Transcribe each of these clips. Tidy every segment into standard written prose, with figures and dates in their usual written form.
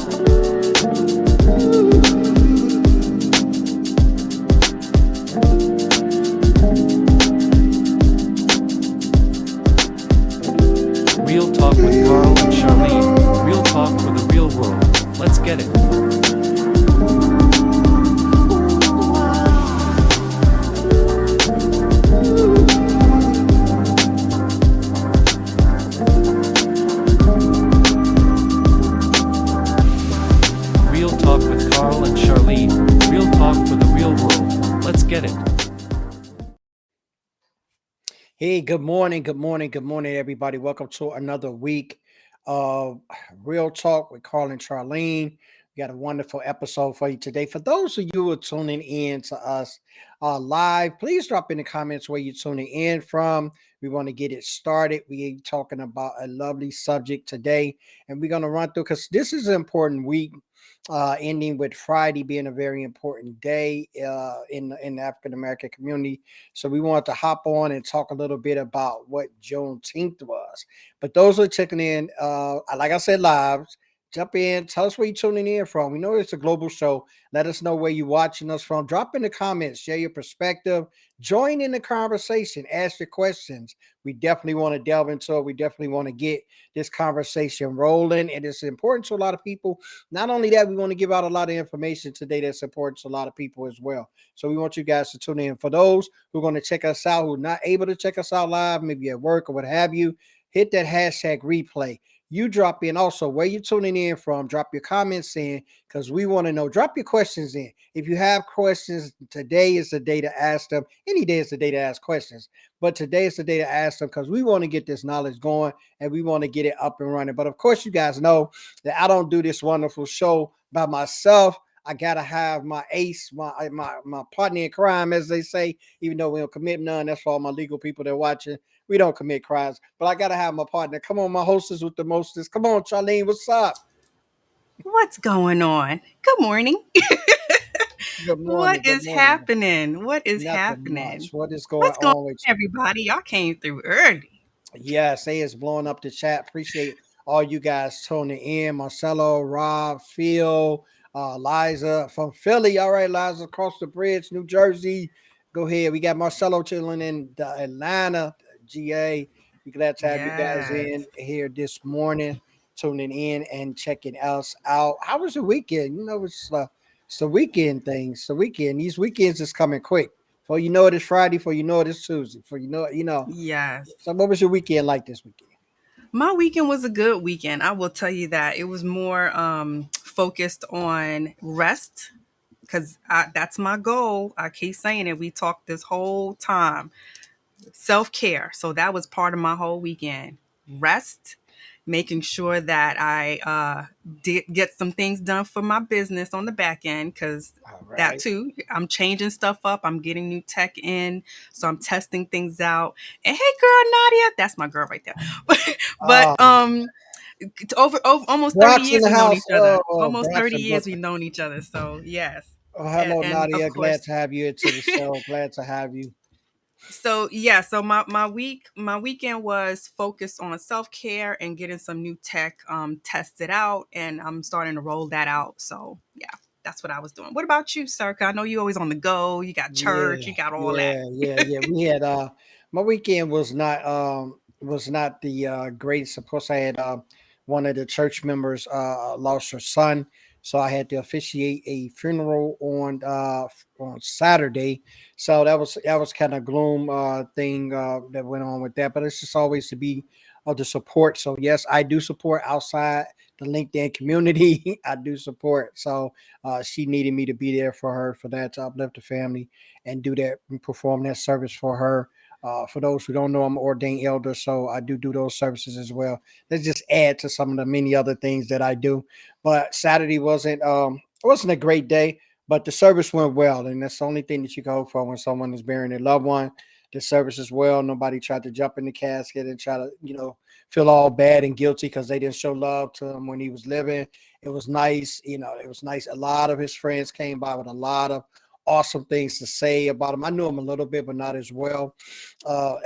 Real Talk with Carl and Charlene. Real talk for the real world. Let's get it. Real Talk with Carl and Charlene. Real talk for the real world. Let's get it. Hey, good morning, everybody. Welcome to another week of Real Talk with Carl and Charlene. We got a wonderful episode for you today. For those of you who are tuning in to us live, please drop in the comments where you're tuning in from. We want to get it started. We're talking about a lovely subject today, and we're going to run through because this is an important week. Ending with Friday being a very important day in the African American community. So we want to hop on and talk a little bit about what Juneteenth was. But those who are checking in, like I said, live, jump in, tell us where you're tuning in from. We know it's a global show. Let us know where you're watching us from. Drop in the comments, share your perspective, join in the conversation, ask your questions. We definitely want to delve into it. We definitely want to get this conversation rolling. And it's important to a lot of people. Not only that, we want to give out a lot of information today that's important to a lot of people as well. So we want you guys to tune in. For those who are going to check us out, who are not able to check us out live, maybe at work or what have you, hit that hashtag replay. You drop in also where you're tuning in from. Drop your comments in because we want to know. Drop your questions in. If you have questions, today is the day to ask them. Any day is the day to ask questions. But today is the day to ask them because we want to get this knowledge going and we want to get it up and running. But of course, you guys know that I don't do this wonderful show by myself. I gotta have my ace, my partner in crime, as they say, even though we don't commit none. That's for all my legal people that are watching. We don't commit crimes, but I gotta have my partner. Come on, my hostess with the mostest. Come on, Charlene, what's up? What's going on? Good morning. Good morning. What Good is morning. happening? What is Nothing happening? much. What is going What's going on with on, everybody? Y'all came through early. Yeah, say it's blowing up the chat. Appreciate all you guys tuning in. Marcelo, Rob, Phil, Liza from Philly. All right, Liza, across the bridge, New Jersey. Go ahead. We got Marcelo chilling in Atlanta, GA. We're glad to have you guys Yes. in here this morning, tuning in and checking us out. How was your weekend? You know, it's the weekend things. It's the weekend. These weekends is coming quick. For you know it is Friday. For you know it is Tuesday. For you know. Yes. So what was your weekend like this weekend? My weekend was a good weekend. I will tell you that. It was more focused on rest because that's my goal. I keep saying it. We talked this whole time. Self-care. So that was part of my whole weekend. Rest, making sure that I did get some things done for my business on the back end because All that right. too, I'm changing stuff up. I'm getting new tech in, so I'm testing things out. And hey, girl, Nadia, that's my girl right there. But Um, over almost 30 Brock's in years the we've known house. each other. Almost Brock's 30 in years we've Brooklyn. known each other. So yes, Oh, hello, and of Nadia. Glad course. to have you into the show. Glad to have you. So yeah, so my weekend was focused on self-care and getting some new tech tested out, and I'm starting to roll that out. So yeah, that's what I was doing. What about you, sir? 'Cause I know you always on the go. You got church, Yeah, you got all that. yeah. We had my weekend was not the greatest. Of course, I had one of the church members lost her son, so I had to officiate a funeral on Saturday. So that was kind of gloom thing that went on with that. But it's just always to be of the support. So yes, I do support outside the LinkedIn community. I do support. So she needed me to be there for her for that to uplift the family and do that and perform that service for her. For those who don't know, I'm an ordained elder, so I do those services as well. Let's just add to some of the many other things that I do. But Saturday wasn't a great day, but the service went well, and that's the only thing that you can hope for when someone is burying their loved one. The service is well. Nobody tried to jump in the casket and try to feel all bad and guilty because they didn't show love to him when he was living. It was nice, it was nice. A lot of his friends came by with a lot of awesome things to say about him. I knew him a little bit, but not as well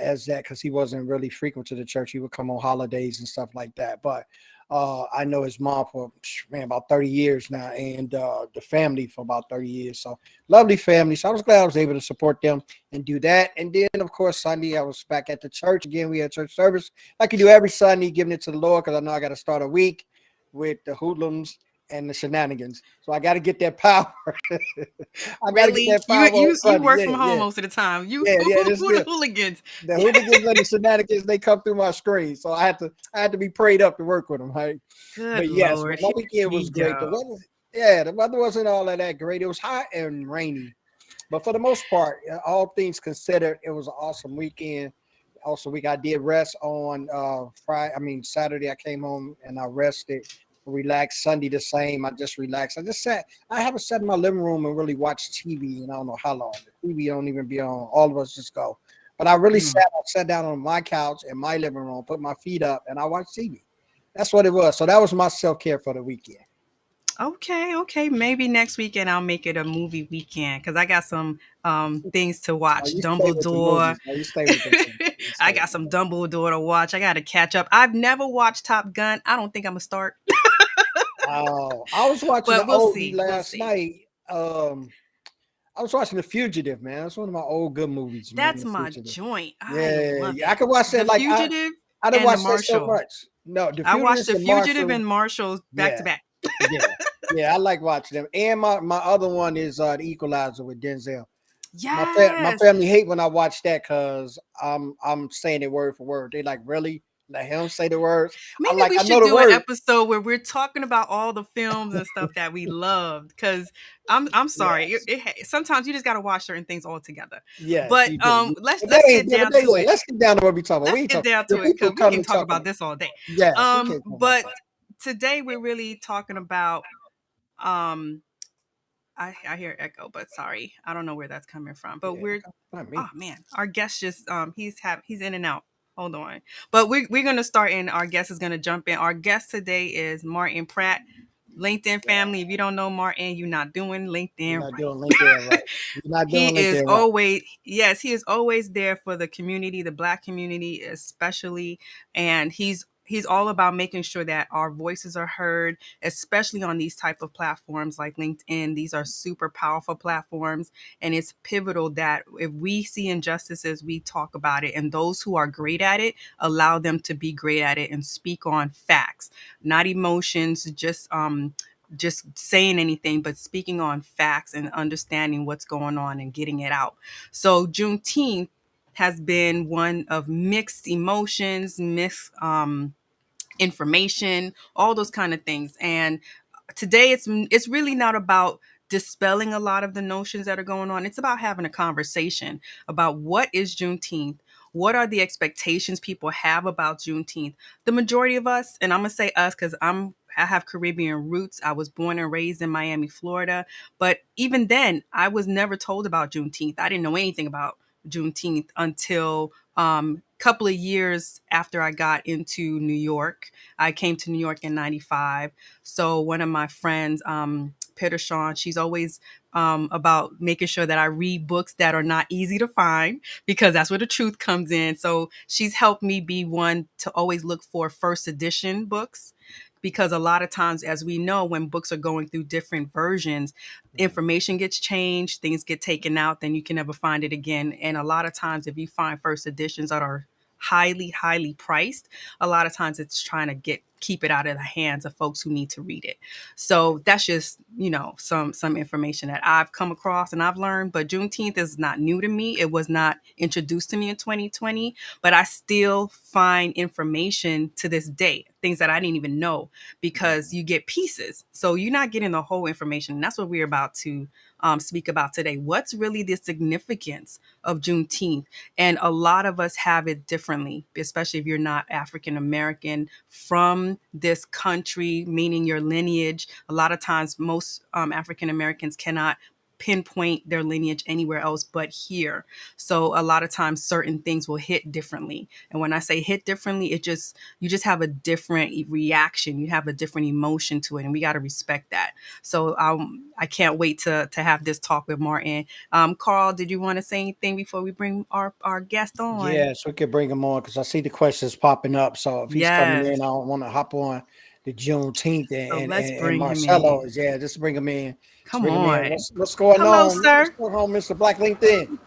as that because he wasn't really frequent to the church. He would come on holidays and stuff like that. But I know his mom for man about 30 years now, and the family for about 30 years. So lovely family. So I was glad I was able to support them and do that. And then of course Sunday I was back at the church again. We had church service like you do every Sunday, giving it to the Lord because I know I got to start a week with the hoodlums and the shenanigans. So I got to get that power. I got to get Really? that You power on you you Sunday. work Yeah, from home yeah, most of the time. You yeah. This is the good. hooligans. The hooligans and the shenanigans, they come through my screen. So I had to be prayed up to work with them. Right? Good But yes, Lord, but my here weekend we was great. go. The weather wasn't all of that great. It was hot and rainy, but for the most part, all things considered, it was an awesome weekend. Also, week I did rest on Friday. I mean Saturday. I came home and I rested, relaxed. Sunday the same. I just relaxed. I just sat. I haven't sat in my living room and really watched TV, and I don't know how long. The TV don't even be on. All of us just go. But I really Mm. sat down on my couch in my living room, put my feet up, and I watched TV. That's what it was. So that was my self care for the weekend. Okay, okay. Maybe next weekend I'll make it a movie weekend because I got some things to Oh, watch. you stay with the Dumbledore. movies. Oh, you stay with the movies. You I stay with got the some movies. Dumbledore to watch. I got to catch up. I've never watched Top Gun. I don't think I'm gonna start, Oh, I was watching the but we'll oldie see. We'll last see. night. I was watching The Fugitive, man. It's one of my old good movies, man. That's The my Fugitive. joint. I Yeah, love yeah. I it. could watch The that. Like Fugitive I done and The watched that so Marshal. much. No, The I watched Fugitive The and Fugitive Marshall. and Marshall back to Yeah, back. yeah, yeah. I like watching them. And my other one is The Equalizer with Denzel. My Yes. family hate when I watch that because I'm saying it word for word. They like really let him say the words. I Maybe like we I know should the do an word. episode where we're talking about all the films and stuff that we loved. Because I'm sorry, Yes, sometimes you just got to watch certain things all together. yes, But you do. let's But they let's ain't. get But down they to yeah. it. Let's get down to what we talking about. Let's We ain't get talking. down The to it people because we come can to talk talk about about. this all day. Yes, we can't talk about But that. today we're really talking about um. I hear echo, but sorry, I don't know where that's coming from. But Yeah, we're not oh me. man, our guest just he's in and out. Hold on. But we're gonna start and our guest is gonna jump in. Our guest today is Martin Pratt, LinkedIn family. If you don't know Martin, you're not doing You're LinkedIn not right. doing LinkedIn right. You're not He doing is LinkedIn right. always yes, he is always there for the community, the black community especially, and he's all about making sure that our voices are heard, especially on these type of platforms like LinkedIn. These are super powerful platforms, and it's pivotal that if we see injustices, we talk about it, and those who are great at it allow them to be great at it and speak on facts, not emotions, just saying anything, but speaking on facts and understanding what's going on and getting it out. So Juneteenth has been one of mixed emotions, mixed information, all those kind of things. And today it's really not about dispelling a lot of the notions that are going on. It's about having a conversation about what is Juneteenth. What are the expectations people have about Juneteenth? The majority of us, and I'm gonna say us because I have Caribbean roots. I was born and raised in Miami, Florida. But even then, I was never told about Juneteenth. I didn't know anything about Juneteenth until couple of years after I got into New York. I came to New York in 95. So one of my friends, Peter Shawn, she's always about making sure that I read books that are not easy to find because that's where the truth comes in. So she's helped me be one to always look for first edition books because a lot of times, as we know, when books are going through different versions, information gets changed, things get taken out, then you can never find it again. And a lot of times, if you find first editions that are highly priced, a lot of times it's trying to keep it out of the hands of folks who need to read it. So that's just, some information that I've come across and I've learned. But Juneteenth is not new to me. It was not introduced to me in 2020, but I still find information to this day, things that I didn't even know, because you get pieces. So you're not getting the whole information. And that's what we're about to speak about today. What's really the significance of Juneteenth? And a lot of us have it differently, especially if you're not African American from this country, meaning your lineage. A lot of times, most African Americans cannot pinpoint their lineage anywhere else but here. So a lot of times certain things will hit differently. And when I say hit differently, you just have a different reaction. You have a different emotion to it. And we got to respect that. So I can't wait to have this talk with Martin. Carl, did you want to say anything before we bring our guest on? Yes, we could bring him on because I see the questions popping up. So if he's coming Yes. in, I don't want to hop on the Juneteenth So and, let's and, and bring him Marcelo in. is, yeah, just bring him in. Just Come bring him in. on. What's going Hello, on? What's sir. going on, Mr. Black LinkedIn?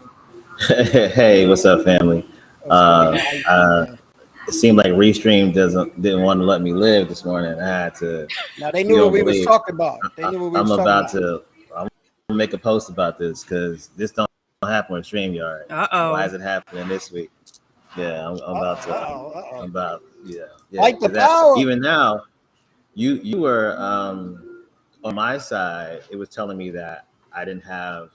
Hey, what's up, family? What's going Uh, on? How you doing, uh, man? it seemed like Restream didn't want to let me live this morning. I had to. Now they You knew what don't we was believe. talking about. They knew what we I'm was talking about about. to. I'm gonna make a post about this because this don't happen on Streamyard. Why Uh-oh. is it happening this week? Yeah, I'm about to. I'm Uh-oh. about. Yeah. Fight the Because that power. even now, you were on my side. It was telling me that I didn't have.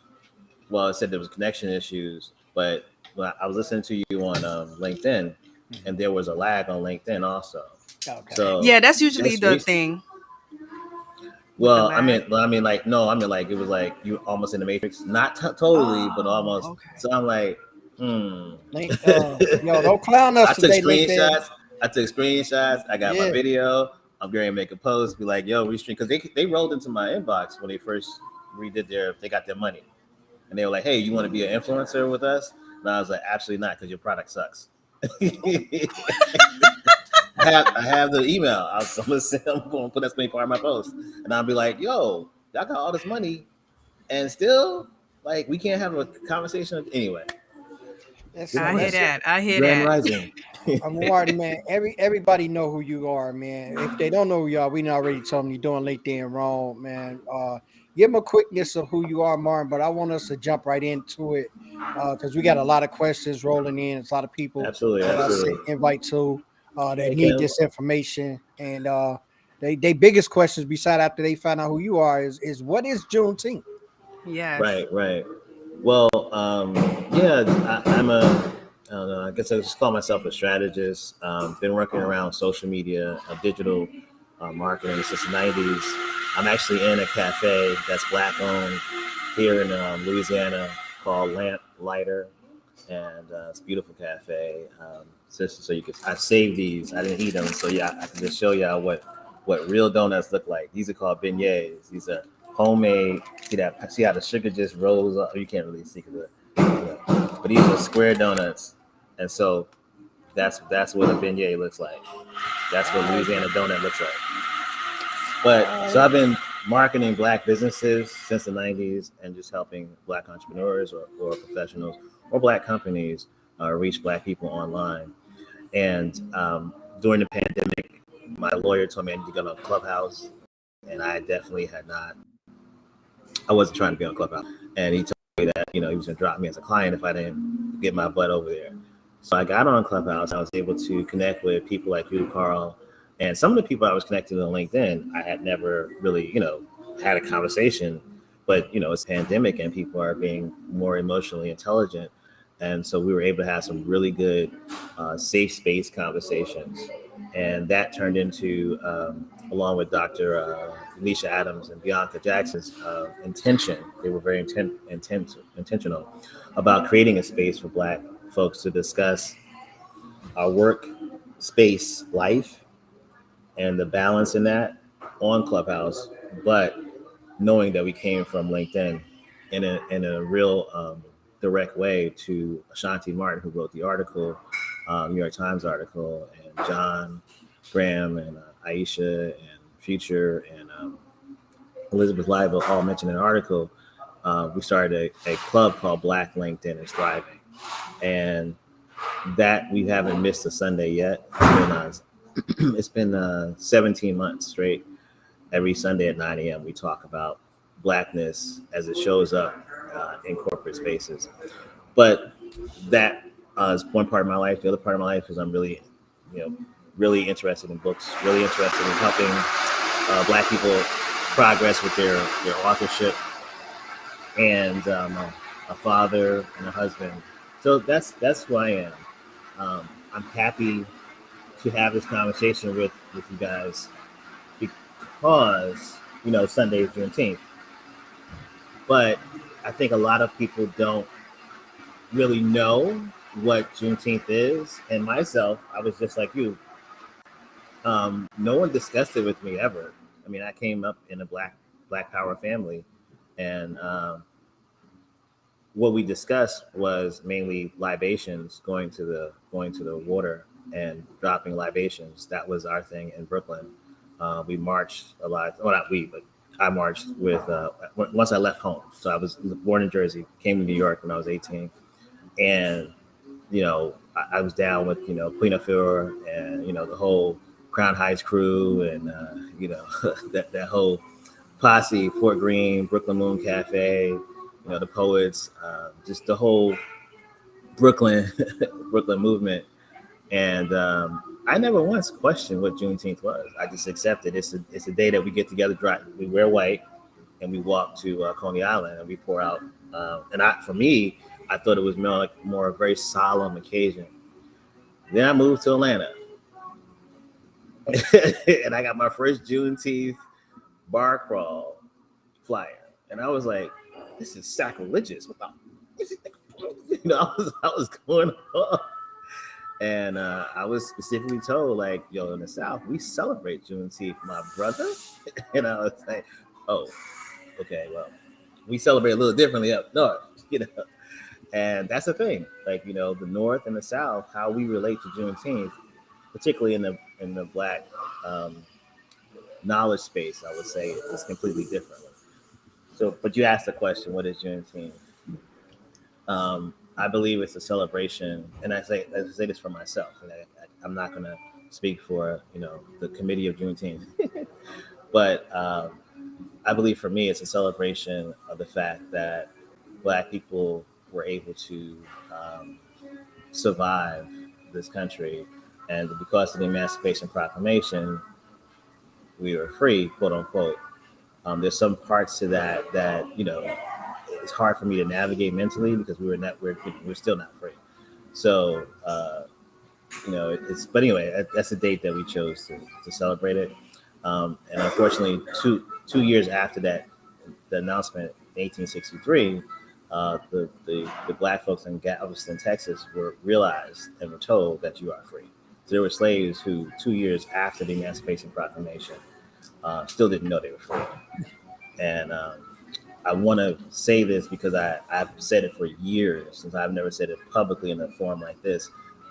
Well, it said there was connection issues, but when I was listening to you on LinkedIn, Mhm. and there was a lag on LinkedIn also. Okay. So Yeah, that's usually this the week, thing with the well, lag. like, no, I mean, like, it was like you almost in the Matrix, not totally, but Oh, almost. okay. So I'm like, Yo, don't clown us I took today, LinkedIn. screenshots. I got my Yeah. video. I'm going to make a post, be like, yo, restream, because they rolled into my inbox when they first they got their money. And they were like, "Hey, you want to be an influencer with us?" And I was like, "Absolutely not, because your product sucks." I have the email. I'm going to put that as part of my post, and I'll be like, "Yo, y'all got all this money, and still like we can't have a conversation." Anyway, That's good I hear morning, that's that. I hear Grand that. Rising. I'm Martin, man. Everybody know who you are, man. If they don't know who you are, we done already told them you're doing LinkedIn wrong, man. Give them a quickness of who you are, Martin. But I want us to jump right into it because we got a lot of questions rolling in. It's a lot of people Absolutely, that I sent absolutely. invite to that Hey, need Kim. this information, and they biggest questions beside after they find out who you are is what is Juneteenth? Yes. Right. Well, yeah, I'm a. I don't know. I guess I just call myself a strategist. Been working around social media, digital marketing since the '90s. I'm actually in a cafe that's black owned here in Louisiana called Lamp Lighter, and it's a beautiful cafe. So you could, I saved these. I didn't eat them, so yeah, I can just show y'all what real donuts look like. These are called beignets. These are homemade. See how the sugar just rolls up. You can't really see because, but these are square donuts, and so that's what a beignet looks like. That's what All right, Louisiana donut looks like. But all so right. I've been marketing black businesses since the '90s and just helping black entrepreneurs or professionals or black companies reach black people online. And during the pandemic, my lawyer told me I need to go to Clubhouse, and I definitely had not. I wasn't trying to be on Clubhouse, and he told me that he was going to drop me as a client if I didn't get my butt over there. So I got on Clubhouse. I was able to connect with people like you, Carl, and some of the people I was connected on LinkedIn. I had never really, had a conversation, but it's a pandemic and people are being more emotionally intelligent, and so we were able to have some really good, safe space conversations, and that turned into, along with Dr. Alicia Adams and Bianca Jackson's intention. They were very intentional about creating a space for Black folks to discuss our work space life and the balance in that on Clubhouse, but knowing that we came from LinkedIn in a real direct way to Ashanti Martin, who wrote the article, New York Times article, and John Graham and Aisha and Future and Elizabeth Live all mentioned in an article. We started a club called Black LinkedIn is Thriving, and that we haven't missed a Sunday yet. It's been 17 months straight. Every Sunday at 9 a.m. we talk about Blackness as it shows up in corporate spaces. But that is one part of my life. The other part of my life is I'm really, you know, really interested in books, really interested in helping Black people progress with their authorship, and a father and a husband. So that's who I am. I'm happy to have this conversation with you guys because Sunday is Juneteenth, but I think a lot of people don't really know what Juneteenth is. And myself, I was just like you. No one discussed it with me ever. I mean, I came up in a Black Power family, and what we discussed was mainly libations, going to the water and dropping libations. That was our thing in Brooklyn. We marched a lot. Well, not we, but I marched with once I left home. So I was born in Jersey, came to New York when I was 18, and I was down with Queen Afur and the whole Crown Heights crew and that whole posse, Fort Greene, Brooklyn Moon Cafe, the poets, just the whole Brooklyn Brooklyn movement. And I never once questioned what Juneteenth was. I just accepted it's a day that we get together, we wear white, and we walk to Coney Island and we pour out. For me, I thought it was more a very solemn occasion. Then I moved to Atlanta, and I got my first Juneteenth bar crawl flyer, and I was like, "This is sacrilegious." What the? Is it? I was going on. And I was specifically told, like, yo, in the South, we celebrate Juneteenth, my brother. And I was like, oh, okay, well, we celebrate a little differently up north, And that's the thing, like, the North and the South, how we relate to Juneteenth, particularly in the Black knowledge space, I would say, is completely different. So, but you asked the question, what is Juneteenth? I believe it's a celebration, and I say this for myself. And I'm not going to speak for the committee of Juneteenth, but I believe for me it's a celebration of the fact that Black people were able to survive this country, and because of the Emancipation Proclamation, we were free, quote unquote. There's some parts to that it's hard for me to navigate mentally because we're still not free. So but anyway, that's the date that we chose to celebrate it. And unfortunately, two years after that, the announcement, 1863, the Black folks in Galveston, Texas, were realized and were told that you are free. So there were slaves who 2 years after the Emancipation Proclamation still didn't know they were free. And I want to say this because I've said it for years, since I've never said it publicly in a forum like this.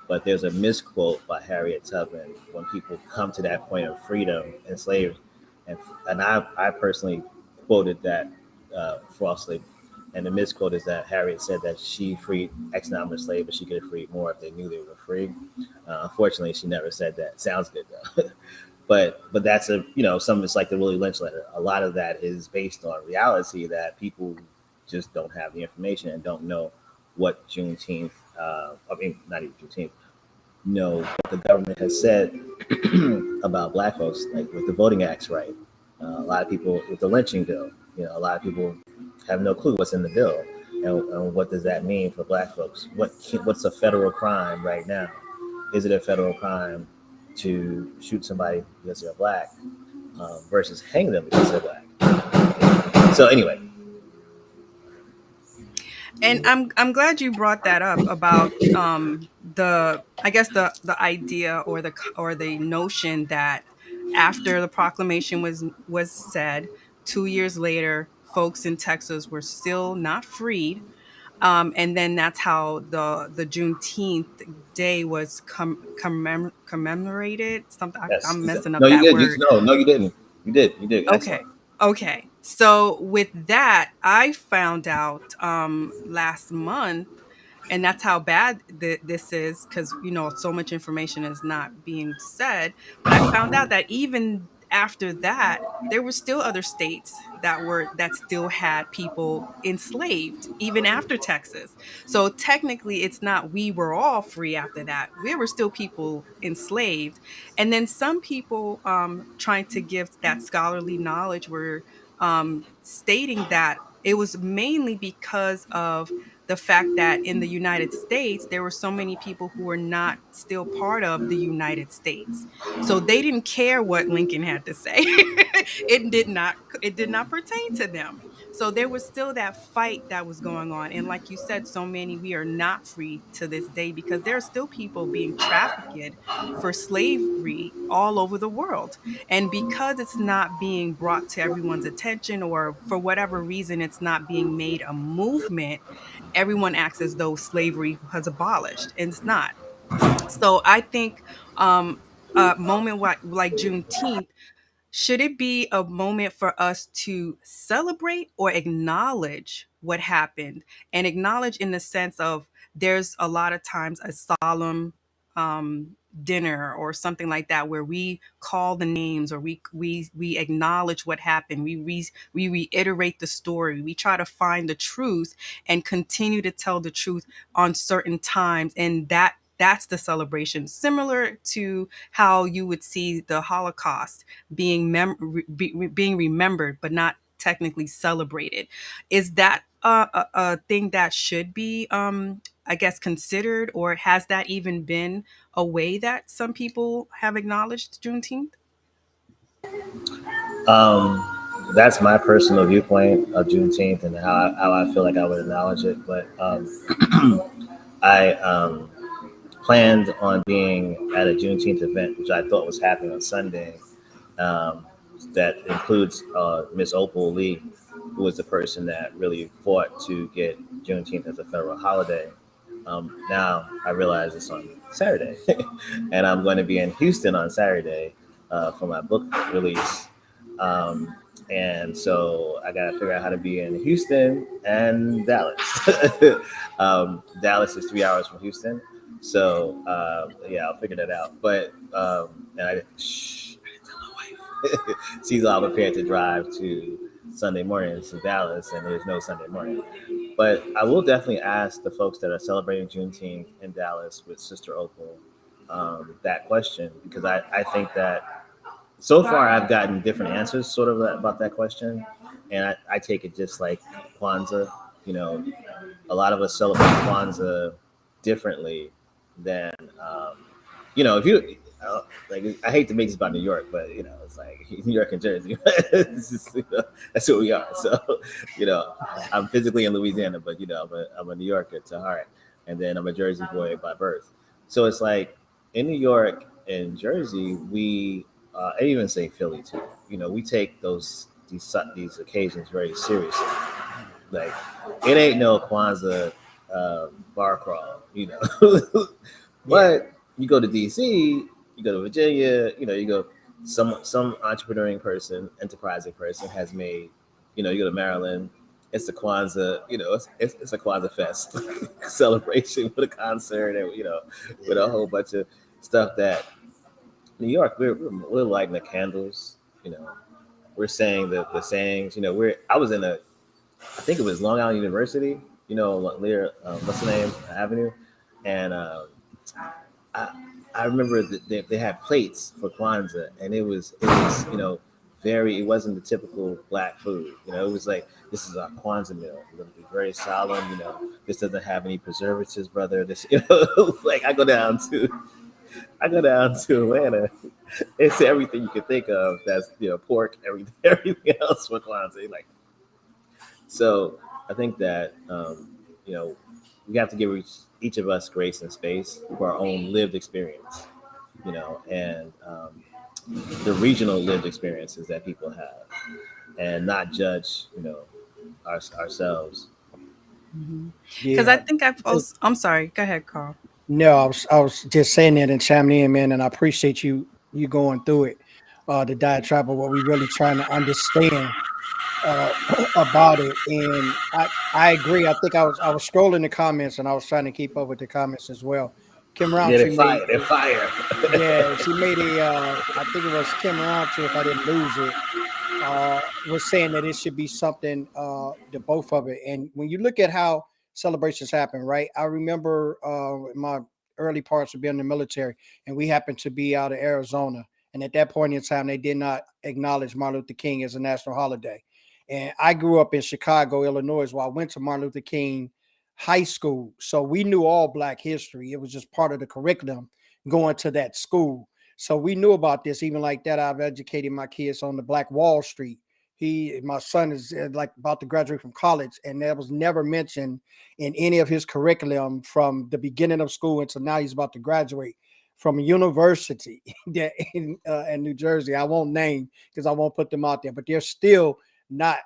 But there's a misquote by Harriet Tubman when people come to that point of freedom and slavery, and I personally quoted that falsely. And the misquote is that Harriet said that she freed X number of slaves, but she could have freed more if they knew they were free. Unfortunately, she never said that. Sounds good though. But that's some of it's like the Willie Lynch letter. A lot of that is based on reality that people just don't have the information and don't know what Juneteenth. Not even Juneteenth. What the government has said about Black folks, like with the Voting Acts, right? A lot of people with the lynching bill. A lot of people have no clue what's in the bill and what does that mean for Black folks. What's a federal crime right now? Is it a federal crime to shoot somebody because they're Black versus hang them because they're Black? So anyway. And I'm glad you brought that up about the idea or the notion that after the proclamation was said, 2 years later, folks in Texas were still not freed. And then that's how the Juneteenth day was commemorated. Something Yes. I'm messing up No, you that did. word. No, you didn't. You did. Okay. Excellent. Okay. So with that, I found out last month, and that's how bad this is, because so much information is not being said. But I found out that even after that, there were still other states that still had people enslaved even after Texas. So technically, it's not we were all free after that. We were still people enslaved, and then some people trying to give that scholarly knowledge were stating that it was mainly because of the fact that in the United States, there were so many people who were not still part of the United States. So they didn't care what Lincoln had to say. it did not pertain to them. So there was still that fight that was going on. And like you said, so many, we are not free to this day because there are still people being trafficked for slavery all over the world. And because it's not being brought to everyone's attention, or for whatever reason, it's not being made a movement, everyone acts as though slavery has abolished, and it's not. So I think a moment like Juneteenth should it be a moment for us to celebrate or acknowledge what happened? And acknowledge in the sense of there's a lot of times a solemn dinner or something like that where we call the names or we acknowledge what happened. We reiterate the story. We try to find the truth and continue to tell the truth on certain times, and that's the celebration, similar to how you would see the Holocaust being being remembered but not technically celebrated. Is that a thing that should be I guess considered, or has that even been a way that some people have acknowledged Juneteenth? That's my personal viewpoint of Juneteenth and how I feel like I would acknowledge it. But I planned on being at a Juneteenth event, which I thought was happening on Sunday. Um, that includes Miss Opal Lee, who was the person that really fought to get Juneteenth as a federal holiday. Now I realize it's on Saturday, and I'm going to be in Houston on Saturday for my book release. Um, and so I got to figure out how to be in Houston and Dallas. Dallas is 3 hours from Houston. So yeah, I'll figure that out. But and I didn't tell my wife. She's all prepared to drive to Sunday morning to Dallas, and there's no Sunday morning. But I will definitely ask the folks that are celebrating Juneteenth in Dallas with Sister Opal that question, because I think that so far I've gotten different answers sort of about that question. And I take it just like Kwanzaa. You know, a lot of us celebrate Kwanzaa differently than, if you, like, I hate to make this about New York, but, it's like New York and Jersey. It's just, that's who we are. So, I'm physically in Louisiana, but, I'm a New Yorker to heart. And then I'm a Jersey boy by birth. So it's like in New York and Jersey, I even say Philly too. We take these occasions very seriously. Like, it ain't no Kwanzaa bar crawl, But you go to DC, you go to Virginia, you go some entrepreneuring person, enterprising person has made, you go to Maryland, it's the Kwanzaa, it's a Kwanzaa fest celebration with a concert and with a whole bunch of stuff that New York, we're lighting the candles, we're saying the sayings, I was I think it was Long Island University, what's the name, Avenue, and I remember that they had plates for Kwanzaa, and it was it wasn't the typical black food, it was like, this is our Kwanzaa meal, we're going to be very solemn, this doesn't have any preservatives, brother, this, like I go down to Atlanta. It's everything you can think of. That's pork, everything else for Kwanzaa. Like, so I think that we have to give each of us grace and space for our own lived experience, and the regional lived experiences that people have, and not judge ourselves. Because I think I'm sorry. Go ahead, Carl. No, I was just saying that and chiming in, man, and I appreciate you going through it, the diatribe of what we really trying to understand uh, about it. And I agree. I think I was scrolling the comments and I was trying to keep up with the comments as well. Kim Yeah, Roundtree made they're fire. yeah, she made I think it was Kim Roundtree, if I didn't lose it, was saying that it should be something, the both of it. And when you look at how celebrations happen, right? I remember in my early parts of being in the military, and we happened to be out of Arizona. And at that point in time, they did not acknowledge Martin Luther King as a national holiday. And I grew up in Chicago, Illinois, where I went to Martin Luther King High School. So we knew all Black history. It was just part of the curriculum going to that school. So we knew about this. Even like that, I've educated my kids on the Black Wall Street. My son is like about to graduate from college, and that was never mentioned in any of his curriculum from the beginning of school until now. He's about to graduate from a university that in New Jersey. I won't name because I won't put them out there, but they're still not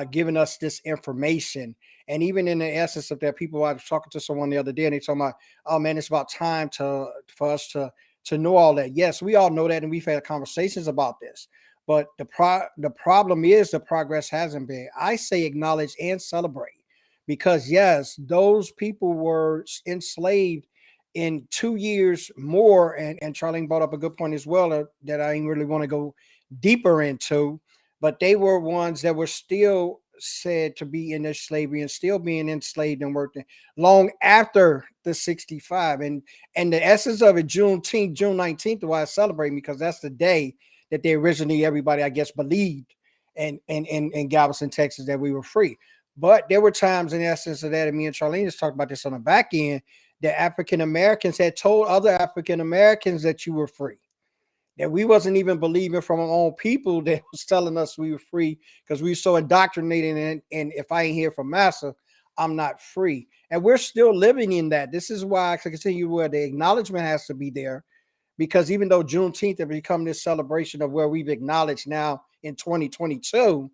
giving us this information. And even in the essence of that, people, I was talking to someone the other day, and they told me, "Oh man, it's about time for us to know all that." Yes, we all know that, and we've had conversations about this. But the problem is the progress hasn't been. I say acknowledge and celebrate, because yes, those people were enslaved in 2 years more, and Charlene brought up a good point as well, that I didn't really want to go deeper into, but they were ones that were still said to be in their slavery and still being enslaved and working long after the 65. And the essence of it, Juneteenth, June 19th, why I celebrate, because that's the day that they originally, everybody I guess believed in Galveston, Texas, that we were free. But there were times in essence of that, and me and Charlene just talked about this on the back end, that African Americans had told other African Americans that you were free, that we wasn't even believing from our own people that was telling us we were free, because we were so indoctrinated and if I ain't hear from massa, I'm not free. And we're still living in that. This is why I continue where the acknowledgement has to be there, because even though Juneteenth has become this celebration of where we've acknowledged now in 2022,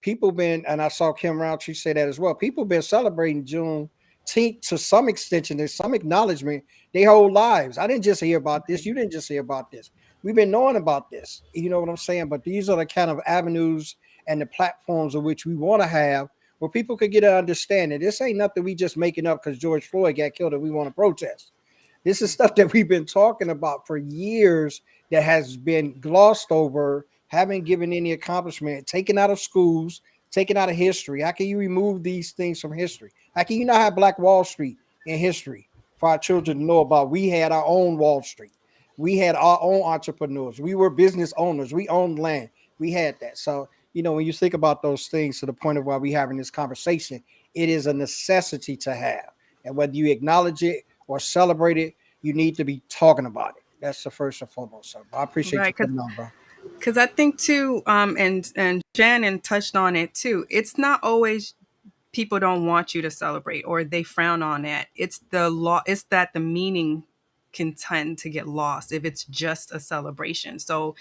people been, and I saw Kim Roundtree say that as well, people been celebrating Juneteenth to some extension, there's some acknowledgement their whole lives. I didn't just hear about this. You didn't just hear about this. We've been knowing about this. You know what I'm saying? But these are the kind of avenues and the platforms of which we want to have where people could get an understanding. This ain't nothing we just making up because George Floyd got killed and we want to protest. This is stuff that we've been talking about for years that has been glossed over, haven't given any accomplishment, taken out of schools, taken out of history. How can you remove these things from history? How can you not have Black Wall Street in history for our children to know about? We had our own Wall Street. We had our own entrepreneurs. We were business owners. We owned land. We had that. So, when you think about those things to the point of why we're having this conversation, it is a necessity to have. And whether you acknowledge it or celebrate it, you need to be talking about it. That's the first and foremost. So I appreciate you Right, coming on, bro. because I think too, and Shannon touched on it too. It's not always people don't want you to celebrate or they frown on it. It's the law. It's that the meaning can tend to get lost if it's just a celebration. So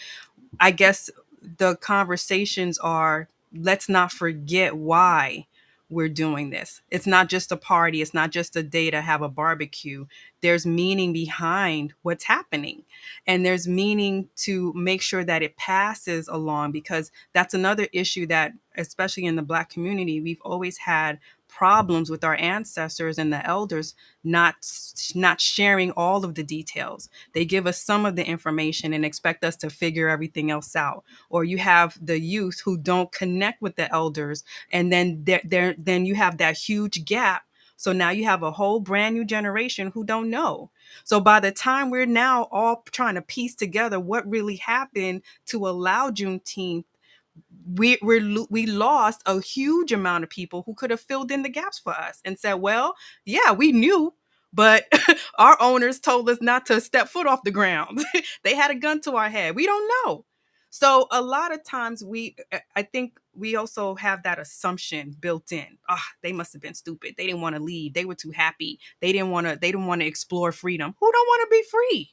I guess the conversations are, let's not forget why we're doing this. It's not just a party. It's not just a day to have a barbecue. There's meaning behind what's happening. And there's meaning to make sure that it passes along, because that's another issue that, especially in the Black community, we've always had problems with our ancestors and the elders not sharing all of the details. They give us some of the information and expect us to figure everything else out. Or you have the youth who don't connect with the elders, and then then you have that huge gap. So now you have a whole brand new generation who don't know. So by the time we're now all trying to piece together what really happened to allow Juneteenth, we lost a huge amount of people who could have filled in the gaps for us and said, well, yeah, we knew, but our owners told us not to step foot off the ground. They had a gun to our head. We don't know. So a lot of times I think we also have that assumption built in. They must have been stupid. They didn't want to leave. They were too happy. They didn't want to explore freedom. Who don't want to be free?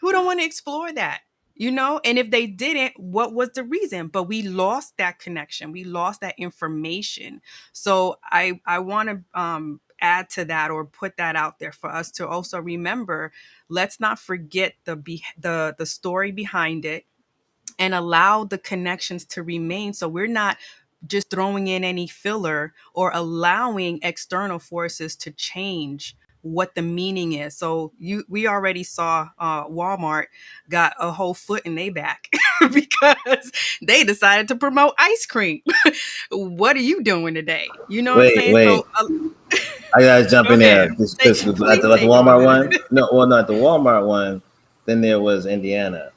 Who don't want to explore that? And if they didn't, what was the reason? But we lost that connection. We lost that information. So I want to add to that, or put that out there for us to also remember. Let's not forget the story behind it, and allow the connections to remain. So we're not just throwing in any filler or allowing external forces to change what the meaning is. So we already saw Walmart got a whole foot in their back because they decided to promote ice cream. What are you doing today? You know what I'm saying? Wait. So I gotta jump in there please because at take the Walmart over. one, no, well, not the Walmart one. Then there was Indiana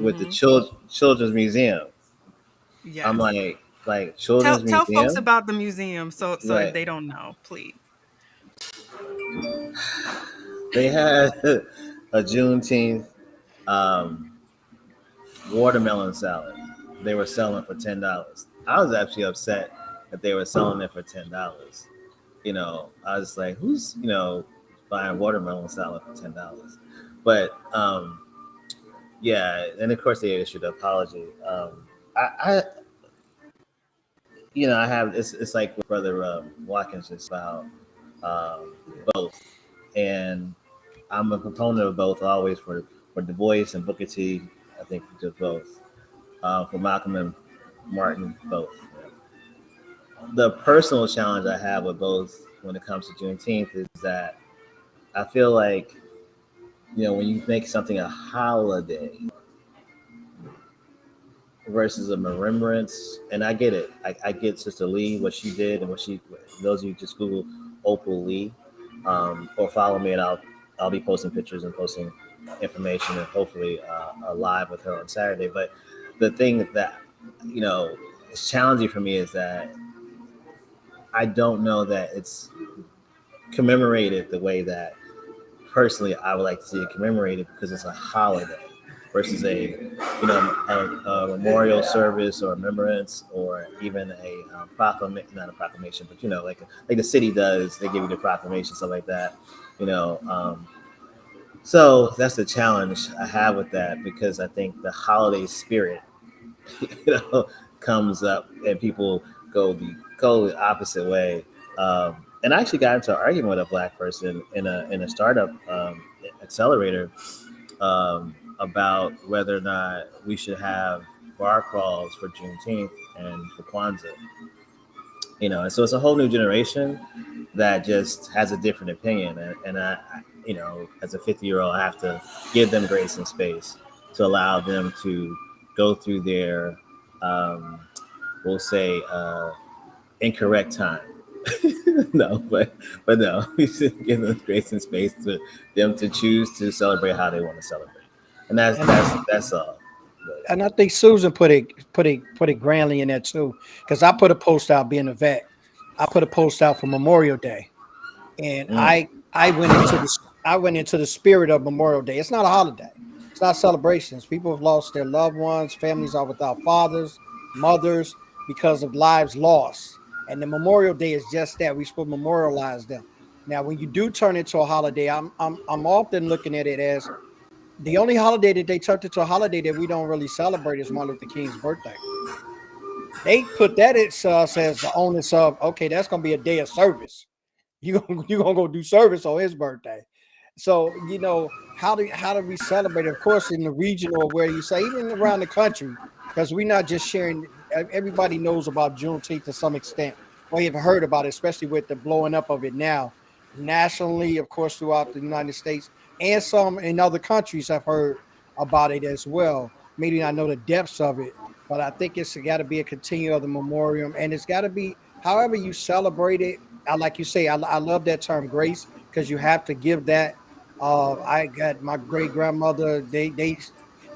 with the Hmm. children's museum. I'm Yes. like Tell children's tell folks museum. about the museum, so if Right. they don't know, please. They had a Juneteenth um, watermelon salad. They were selling for $10. I was actually upset that they were selling it for $10. I was like, who's buying watermelon salad for $10? But yeah, and of course they issued an apology. I I have it's like what Brother Watkins is about um, both, and I'm a proponent of both always for Du Bois and Booker T. I think just both. for Malcolm and Martin both. The personal challenge I have with both when it comes to Juneteenth is that I feel like, when you make something a holiday versus a remembrance, and I get it. I get Sister Lee, what she did, and those of you just Google Opal Lee, or follow me, and I'll be posting pictures and posting information, and hopefully live with her on Saturday. But the thing that, is challenging for me is that I don't know that it's commemorated the way that personally I would like to see it commemorated, because it's a holiday versus a memorial service or remembrance, or even a proclamation, not a proclamation, but like the city does. They give you the proclamation, stuff like that. So that's the challenge I have with that, because I think the holiday spirit, comes up and people go the totally opposite way. And I actually got into an argument with a Black person in a startup accelerator about whether or not we should have bar crawls for Juneteenth and for Kwanzaa. And so it's a whole new generation that just has a different opinion, and I as a 50-year-old, I have to give them grace and space to allow them to go through their, we'll say, incorrect time. No, but no, we should give them grace and space to them to choose to celebrate how they want to celebrate, and that's all. And I think Susan put it grandly in there too, because I put a post out, being a vet. I put a post out for Memorial Day, and I went into the spirit of Memorial Day. It's not a holiday. It's not celebrations. People have lost their loved ones. Families are without fathers, mothers, because of lives lost. And the Memorial Day is just that. We're supposed to memorialize them. Now, when you do turn it into a holiday, I'm often looking at it as the only holiday that they turned into a holiday that we don't really celebrate is Martin Luther King's birthday. They put that as the onus of, okay, that's gonna be a day of service. You gonna go do service on his birthday. So how do we celebrate? Of course, in the regional, where you say, even around the country, because we're not just sharing. Everybody knows about Juneteenth to some extent, or you've heard about it, especially with the blowing up of it now nationally, of course, throughout the United States, and some in other countries have heard about it as well. Maybe not know the depths of it, but I think it's got to be a continuum of the memoriam, and it's got to be however you celebrate it. Like you say, I love that term grace, because you have to give that. I got my great grandmother. They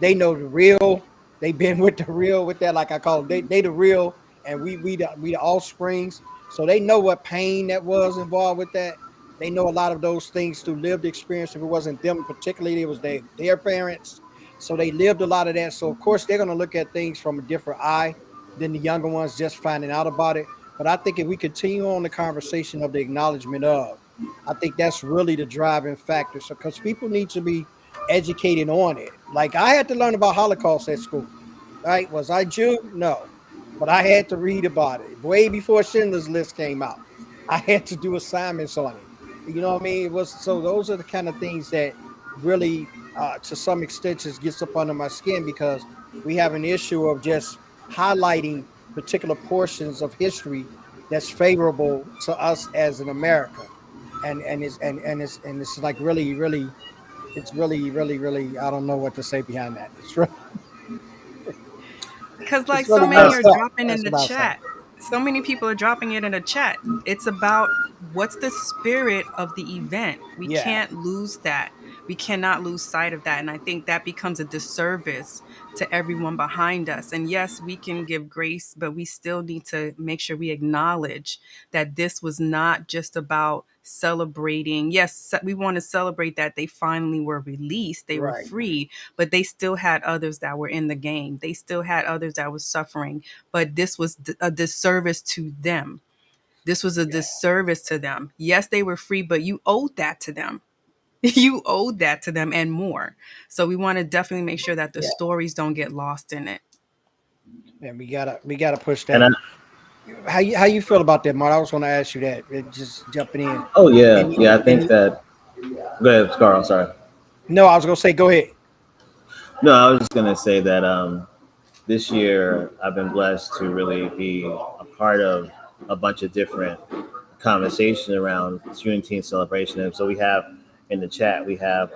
know the real. They've been with the real, with that, like I call them. They the real, and we the offsprings. So they know what pain that was involved with that. They know a lot of those things through lived experience. If it wasn't them particularly, it was their parents. So they lived a lot of that. So of course they're going to look at things from a different eye than the younger ones just finding out about it. But I think if we continue on the conversation of the acknowledgement of, I think that's really the driving factor. So because people need to be educated on it. Like I had to learn about Holocaust at school. Right? Was I Jew? No. But I had to read about it way before Schindler's List came out. I had to do assignments on it. You know what I mean? Those are the kind of things that really, to some extent, just gets up under my skin, because we have an issue of just highlighting particular portions of history that's favorable to us as an America, and it's like really, it's really, I don't know what to say behind that. It's really, Because like it's really so many are messed up. dropping in That's the what I say. chat. So many people are dropping it in the chat. It's about what's the spirit of the event. We Yeah. can't lose that. We cannot lose sight of that. And I think that becomes a disservice to everyone behind us. And yes, we can give grace, but we still need to make sure we acknowledge that this was not just about celebrating. Yes, we want to celebrate that they finally were released, they were Right. free, but they still had others that were in the game. They still had others that were suffering, but this was a disservice to them. This was a disservice to them. Yes, they were free, but you owed that to them. You owed that to them and more. So we want to definitely make sure that the Yeah. stories don't get lost in it. And we gotta push And that. How you feel about that, Mark? I was going to ask you that. Just jumping in. I think that. Go ahead, Carl. I'm sorry. No, I was going to say, go ahead. No, I was just gonna say that this year I've been blessed to really be a part of a bunch of different conversations around Juneteenth celebration. And so we have in the chat, we have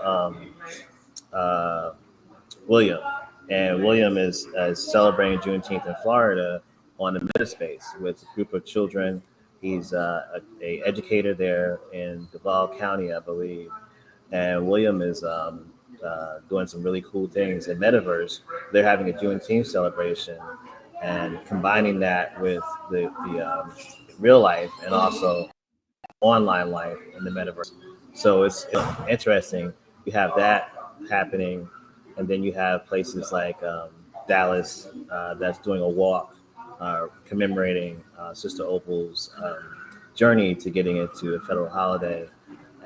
uh, William. And William is celebrating Juneteenth in Florida on the Metaspace with a group of children. He's a educator there in Duval County, I believe. And William is doing some really cool things in Metaverse. They're having a Juneteenth celebration and combining that with the real life and also online life in the Metaverse. So it's interesting. You have that happening, and then you have places like Dallas that's doing a walk commemorating Sister Opal's journey to getting into a federal holiday.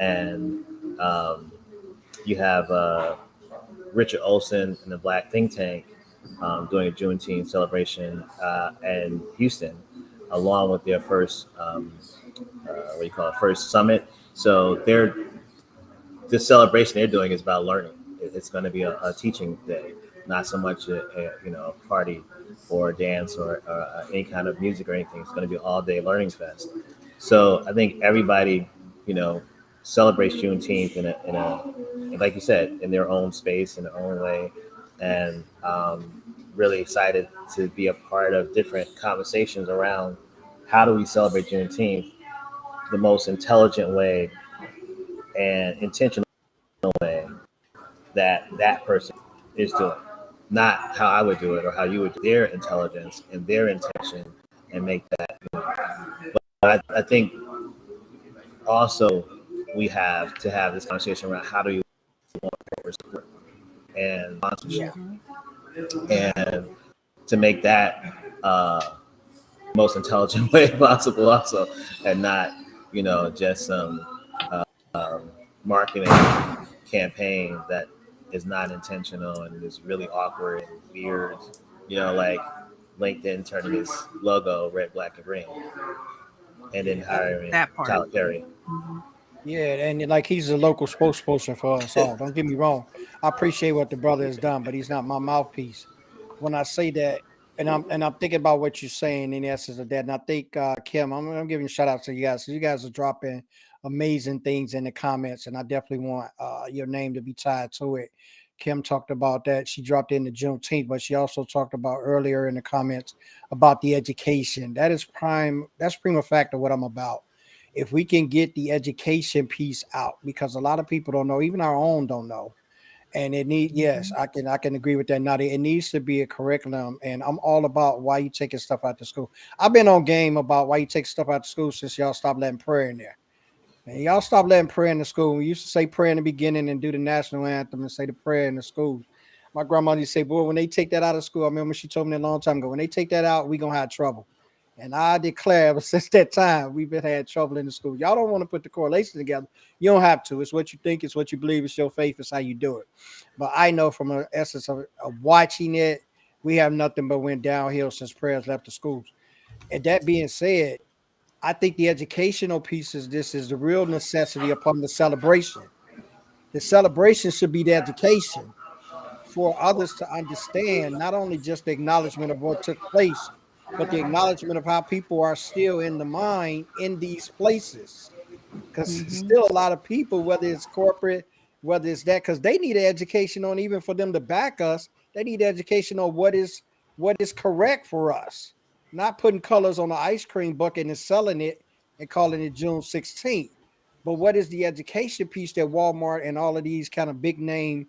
And um, you have Richard Olson and the Black Think Tank doing a Juneteenth celebration in Houston, along with their first what do you call it, first summit. So this celebration they're doing is about learning. It's going to be a teaching day, not so much a party or a dance or any kind of music or anything. It's going to be all day learning fest. So I think everybody, you know, celebrates Juneteenth like you said, in their own space, in their own way, and really excited to be a part of different conversations around how do we celebrate Juneteenth the most intelligent way and intentional way that that person is doing, not how I would do it or how you would do their intelligence and their intention and make that. But I think also we have to have this conversation around how do you want support and sponsorship, and to make that most intelligent way possible also, and not just some marketing campaign that is not intentional and is really awkward and weird, like LinkedIn turning its logo red, black, and green, and then hiring That part. Tyler Perry. Yeah, and like he's a local spokesperson for us all. Don't get me wrong. I appreciate what the brother has done, but he's not my mouthpiece. When I say that, and I'm thinking about what you're saying in the essence of that, and I think Kim, I'm giving a shout out to you guys. So you guys are dropping amazing things in the comments, and I definitely want your name to be tied to it. Kim talked about that. She dropped in the Juneteenth, but she also talked about earlier in the comments about the education. That is prime. That's prima factor what I'm about. If we can get the education piece out, because a lot of people don't know, even our own don't know. And it need yes, I can agree with that. Now it needs to be a curriculum, and I'm all about why you taking stuff out to school. I've been on game about why you take stuff out to school since y'all stopped letting prayer in there. And y'all stopped letting prayer in the school. We used to say prayer in the beginning and do the national anthem and say the prayer in the schools. My grandmother used to say, boy, when they take that out of school, I remember she told me a long time ago, when they take that out, we gonna have trouble. And I declare ever since that time, we've been had trouble in the school. Y'all don't want to put the correlation together. You don't have to. It's what you think, it's what you believe, it's your faith, it's how you do it. But I know from an essence of watching it, we have nothing but went downhill since prayers left the schools. And that being said, I think the educational piece is this is the real necessity upon the celebration. The celebration should be the education for others to understand not only just the acknowledgement of what took place, but the acknowledgement of how people are still in the mind in these places. Because Mm-hmm. still a lot of people, whether it's corporate, whether it's that, because they need an education on even for them to back us, they need education on what is correct for us. Not putting colors on the ice cream bucket and selling it and calling it June 16th. But what is the education piece that Walmart and all of these kind of big name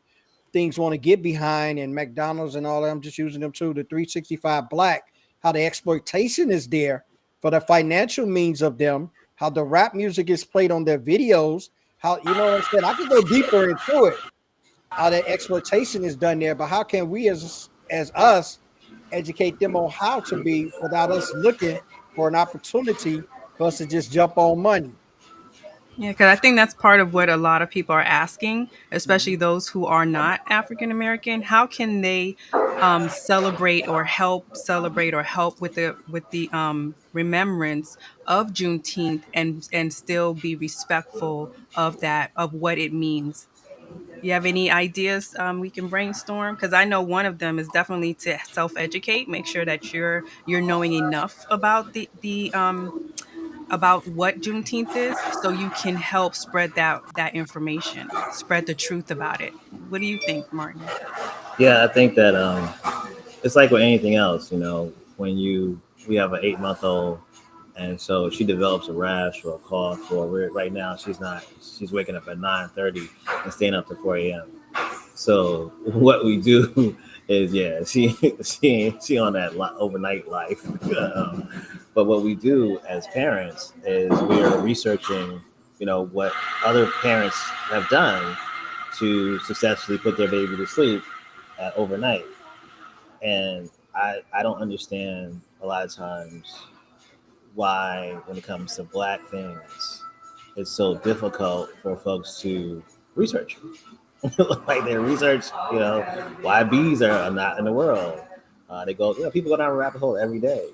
things want to get behind, and McDonald's and all that? I'm just using them too. The 365 Black, how the exploitation is there for the financial means of them, how the rap music is played on their videos, how what I'm saying. I could go deeper into it, how that exploitation is done there, but how can we as us educate them on how to be without us looking for an opportunity for us to just jump on money? Yeah, because I think that's part of what a lot of people are asking, especially Mhm. those who are not African American. How can they celebrate or help with the remembrance of Juneteenth and still be respectful of that of what it means? You have any ideas we can brainstorm? Because I know one of them is definitely to self-educate, make sure that you're knowing enough about the about what Juneteenth is, so you can help spread that information, spread the truth about it. What do you think, Martin? Yeah, I think that it's like with anything else, when we have an 8-month-old, and so she develops a rash or a cough, or right now she's waking up at 9:30 and staying up to 4 a.m. So what we do is, yeah, she on that overnight life. But what we do as parents is we are researching, what other parents have done to successfully put their baby to sleep overnight. And I don't understand a lot of times why, when it comes to Black things, it's so difficult for folks to research. Like they research, why bees are not in the world. They go, people go down a rabbit hole every day,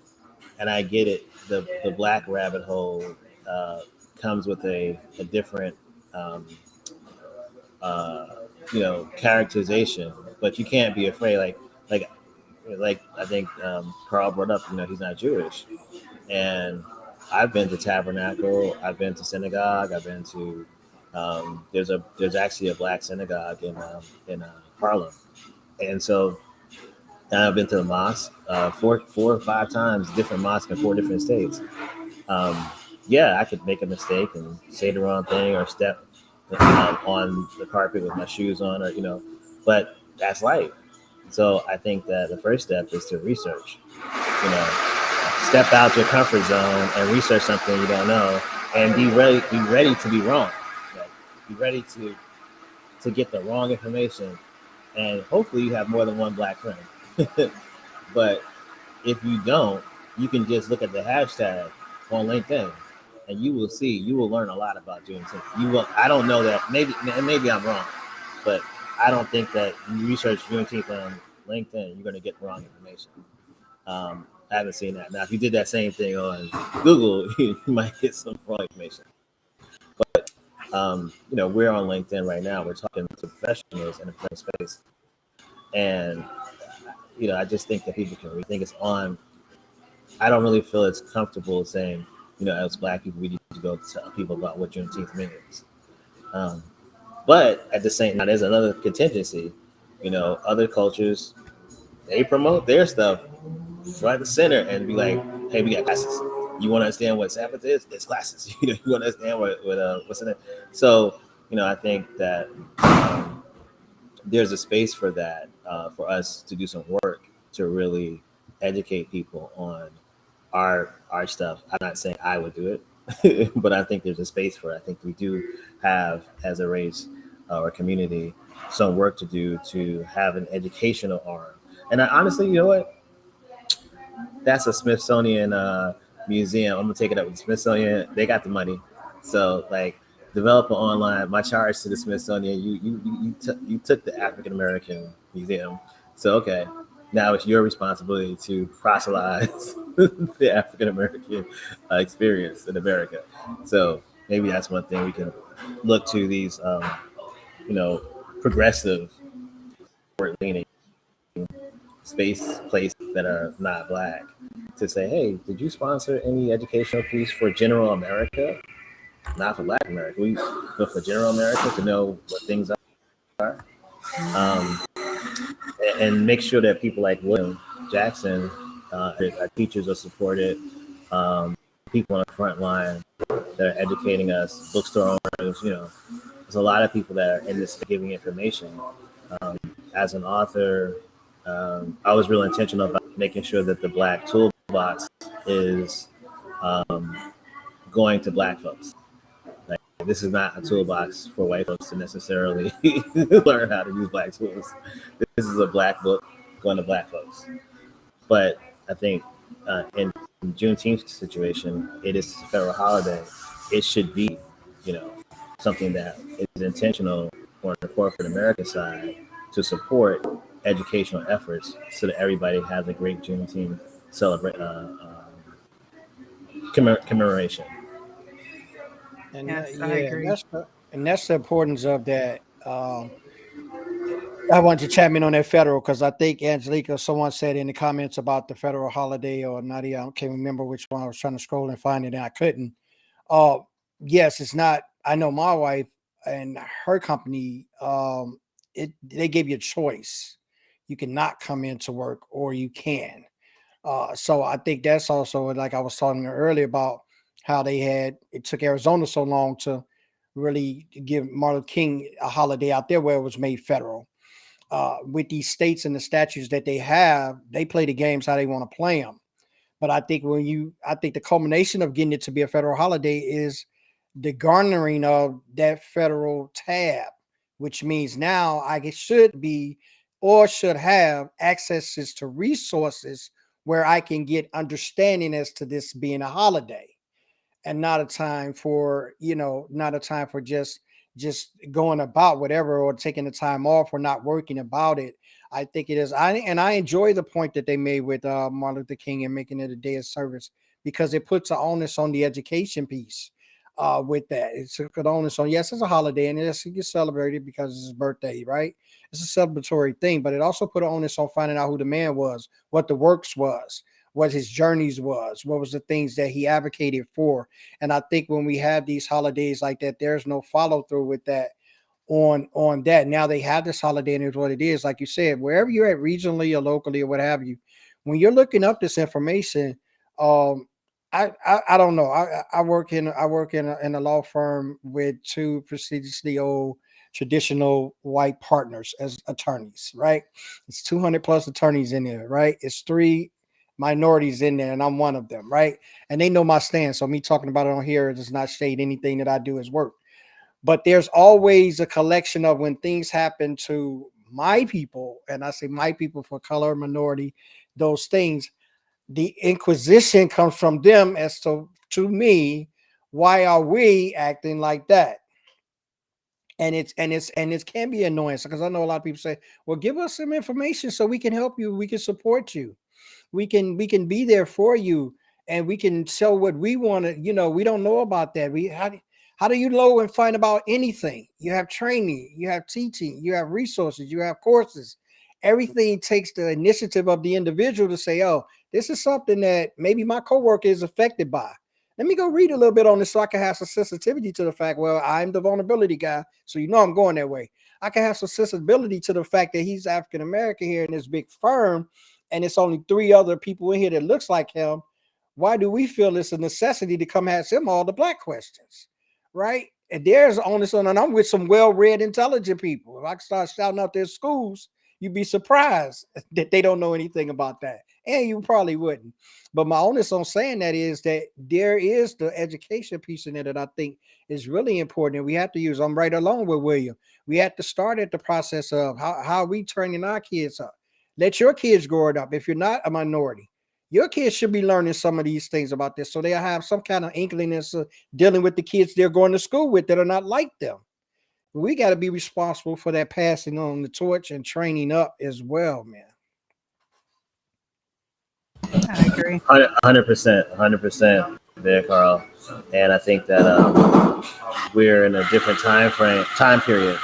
and I get it. The Black rabbit hole uh, comes with a different, um, uh, characterization, but you can't be afraid. Like, like I think Carl brought up, he's not Jewish, and I've been to Tabernacle, I've been to synagogue, I've been to there's actually a Black synagogue in Harlem, and so I've been to the mosque 4 or 5 times, different mosques in 4 different states. Um, yeah, I could make a mistake and say the wrong thing or step on the carpet with my shoes on, or but that's life. So I think that the first step is to research. You know, step out your comfort zone and research something you don't know, and be ready. Be ready to be wrong. Like, be ready to get the wrong information, and hopefully you have more than one Black friend. But if you don't, you can just look at the hashtag on LinkedIn, and you will learn a lot about Juneteenth. You will. I don't know that. Maybe I'm wrong, but I don't think that you research Juneteenth on LinkedIn, you're going to get the wrong information. I haven't seen that. Now, if you did that same thing on Google, you might get some wrong information. We're on LinkedIn right now. We're talking to professionals in a friend space, and I just think that people can rethink it's on. I don't really feel it's comfortable saying, as Black people, we need to go tell people about what Juneteenth means. Um, but at the same time, there's another contingency. Other cultures, they promote their stuff front and center and be like, "Hey, we got classes. You want to understand what Sabbath is? It's classes. You want to understand what's in it." So, I think that there's a space for that, for us to do some work to really educate people on our stuff. I'm not saying I would do it, but I think there's a space for it. I think we do have, as a race or community, some work to do to have an educational arm. And I honestly, you know what? That's a Smithsonian museum. I'm gonna take it up with the Smithsonian. They got the money, so like develop an online. My charge to the Smithsonian, you took the African American Museum, so okay, now it's your responsibility to proselytize the African American experience in America. So maybe that's one thing we can look to these, progressive, forward-leaning place that are not Black, to say, hey, did you sponsor any educational piece for general America? Not for Black America, but for general America, to know what things are. Um, and make sure that people like William Jackson, our teachers are supported, people on the front line that are educating us, bookstore owners, there's a lot of people that are in this giving information. As an author, I was real intentional about making sure that the Black toolbox is going to Black folks. Like, this is not a toolbox for white folks to necessarily learn how to use Black tools. This is a Black book going to Black folks. But I think in Juneteenth situation, it is a federal holiday. It should be, something that is intentional on the corporate America side to support educational efforts so that everybody has a great Juneteenth commemoration. And Yes, I yeah, agree. and that's the importance of that. I want you to chime in on that federal because I think Angelica, someone said in the comments about the federal holiday, or Nadia, I can't remember which one. I was trying to scroll and find it and I couldn't. Uh, yes, it's not. I know my wife and her company, they give you a choice. You can not come into work or you can. So I think that's also like I was talking earlier about how it took Arizona so long to really give Martin Luther King a holiday out there where it was made federal. With these states and the statutes that they have, they play the games how they want to play them. But I think the culmination of getting it to be a federal holiday is the garnering of that federal tab, which means now should be or should have accesses to resources where I can get understanding as to this being a holiday and not a time for not a time for just going about whatever or taking the time off or not working about it. I think it is. I enjoy the point that they made with Martin Luther King and making it a day of service because it puts an onus on the education piece. With that, it's an onus on, yes, it's a holiday and yes, it gets celebrated because it's his birthday, right? It's a celebratory thing, but it also put an onus on finding out who the man was, what the works was, what his journeys was, what was the things that he advocated for. And I think when we have these holidays like that, there's no follow through with that on that. Now they have this holiday and it's what it is. Like you said, wherever you're at regionally or locally or what have you, when you're looking up this information, I don't know. I work in in a law firm with two prestigiously old traditional white partners as attorneys, right? It's 200 plus attorneys in there, right? It's three minorities in there, and I'm one of them, right? And they know my stance. So me talking about it on here does not shade anything that I do as work. But there's always a collection of when things happen to my people, and I say my people for color, minority, those things, the inquisition comes from them as to me, why are we acting like that? And it can be annoying because I know a lot of people say, well, give us some information so we can help you, we can support you, we can be there for you, and we can show what we want to. We don't know about that. How do you know and find about anything? You have training, you have teaching, you have resources, you have courses. Everything takes the initiative of the individual to say, oh, this is something that maybe my coworker is affected by. Let me go read a little bit on this so I can have some sensitivity to the fact, well, I'm the vulnerability guy, so I'm going that way. I can have some sensibility to the fact that he's African American here in this big firm, and it's only three other people in here that looks like him. Why do we feel it's a necessity to come ask him all the black questions, right? And there's onus on, and I'm with some well-read, intelligent people. If I start shouting out their schools, you'd be surprised that they don't know anything about that, and you probably wouldn't. But my onus on saying that is that there is the education piece in it that I think is really important, and we have to use. I'm right along with William. We have to start at the process of how are we training our kids up. Let your kids grow it up. If you're not a minority, your kids should be learning some of these things about this, so they'll have some kind of inklingness of dealing with the kids they're going to school with that are not like them. We got to be responsible for that passing on the torch and training up as well, man. I agree. 100%, 100% there, Carl. And I think that we're in a different time period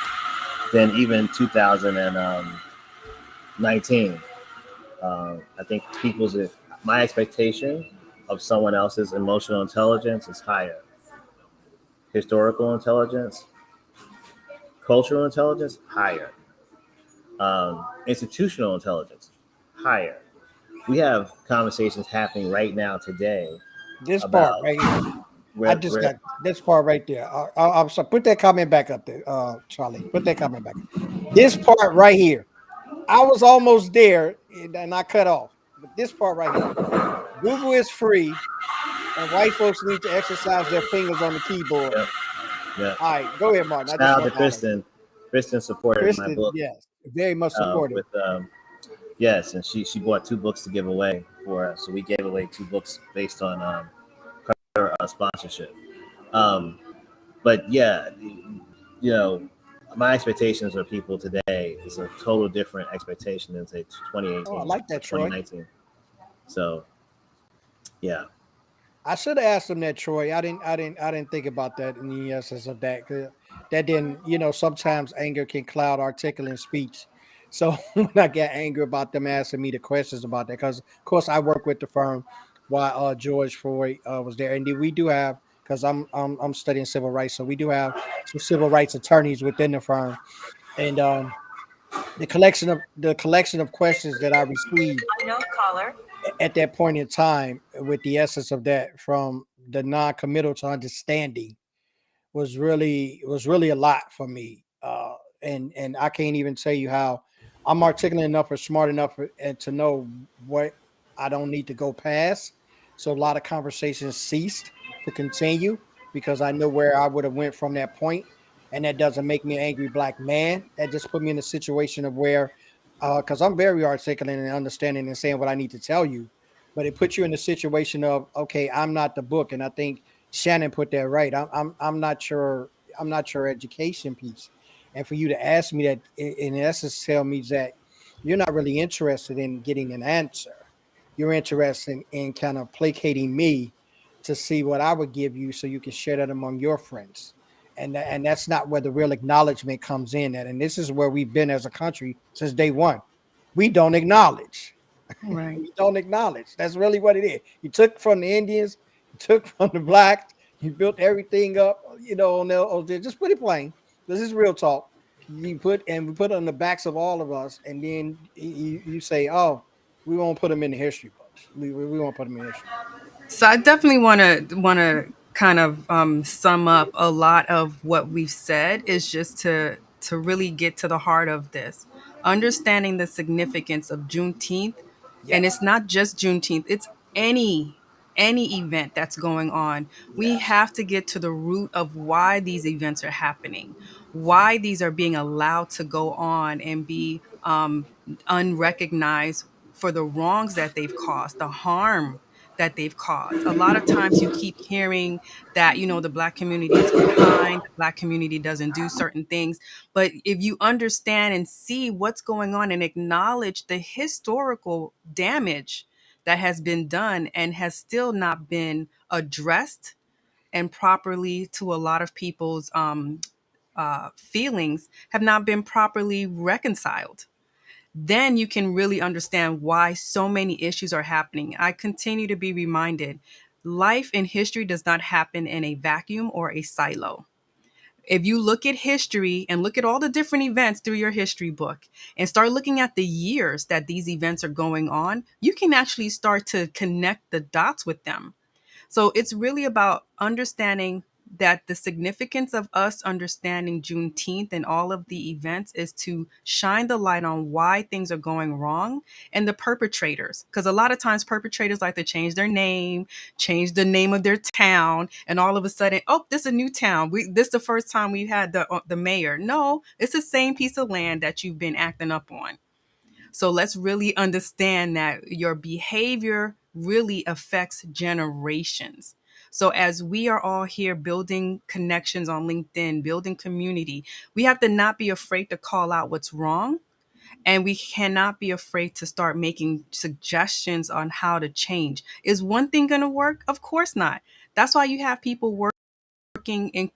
than even 2019. I think my expectation of someone else's emotional intelligence is higher. Historical intelligence, cultural intelligence, higher. Institutional intelligence, higher. We have conversations happening right now today. This part right here. I just got this part right there. I'm sorry. Put that comment back up there, Charlie. Put that comment back. This part right here. I was almost there and I cut off. But this part right here. Google is free, and white folks need to exercise their fingers on the keyboard. Yep. Yep. All right, go ahead, Martin. Shout out to Kristen. Kristen supported my book. Yes, very much supported. Yes, and she bought 2 books to give away for us. So we gave away 2 books based on her sponsorship. But yeah, my expectations of people today is a total different expectation than say 2018. Oh, I like that, Troy. 2019. So, yeah. I should have asked him that, Troy. I didn't think about that in the essence of that. That didn't, sometimes anger can cloud articulate speech. So when I get angry about them asking me the questions about that, because of course I work with the firm while George Floyd was there, and then we do have, because I'm studying civil rights, so we do have some civil rights attorneys within the firm, and the collection of questions that I received at that point in time, with the essence of that, from the non-committal to understanding, was really a lot for me. And I can't even tell you how I'm articulate enough or smart enough and to know what I don't need to go past. So a lot of conversations ceased to continue because I know where I would have went from that point, and that doesn't make me an angry black man. That just put me in a situation of where, because I'm very articulate and understanding and saying what I need to tell you, but it puts you in a situation of, okay, I'm not the book, and I think Shannon put that right. I'm not sure. I'm not sure education piece, and for you to ask me that, in essence, tell me that you're not really interested in getting an answer. You're interested in kind of placating me to see what I would give you, so you can share that among your friends. And that's not where the real acknowledgement comes in at. And this is where we've been as a country since day one. We don't acknowledge. Right. We don't acknowledge. That's really what it is. You took from the Indians, you took from the blacks, you built everything up, just put it plain. This is real talk. We put it on the backs of all of us, and then you say, oh, we won't put them in the history books. We won't put them in history books. So I definitely want to kind of sum up a lot of what we've said is just to really get to the heart of this, understanding the significance of Juneteenth, and Yes. it's not just Juneteenth; it's any event that's going on. We Yes. have to get to the root of why these events are happening, why these are being allowed to go on and be unrecognized for the wrongs that they've caused, the harm that they've caused. A lot of times you keep hearing that, the black community is behind, the black community doesn't do certain things. But if you understand and see what's going on and acknowledge the historical damage that has been done and has still not been addressed and properly, to a lot of people's feelings have not been properly reconciled, then you can really understand why so many issues are happening. I continue to be reminded life in history does not happen in a vacuum or a silo. If you look at history and look at all the different events through your history book and start looking at the years that these events are going on, you can actually start to connect the dots with them. So it's really about understanding that the significance of us understanding Juneteenth and all of the events is to shine the light on why things are going wrong and the perpetrators. Because a lot of times perpetrators like to change their name, change the name of their town, and all of a sudden, oh, this is a new town. This is the first time we've had the mayor. No, it's the same piece of land that you've been acting up on. So let's really understand that your behavior really affects generations. So as we are all here building connections on LinkedIn, building community, we have to not be afraid to call out what's wrong. And we cannot be afraid to start making suggestions on how to change. Is one thing going to work? Of course not. That's why you have people working in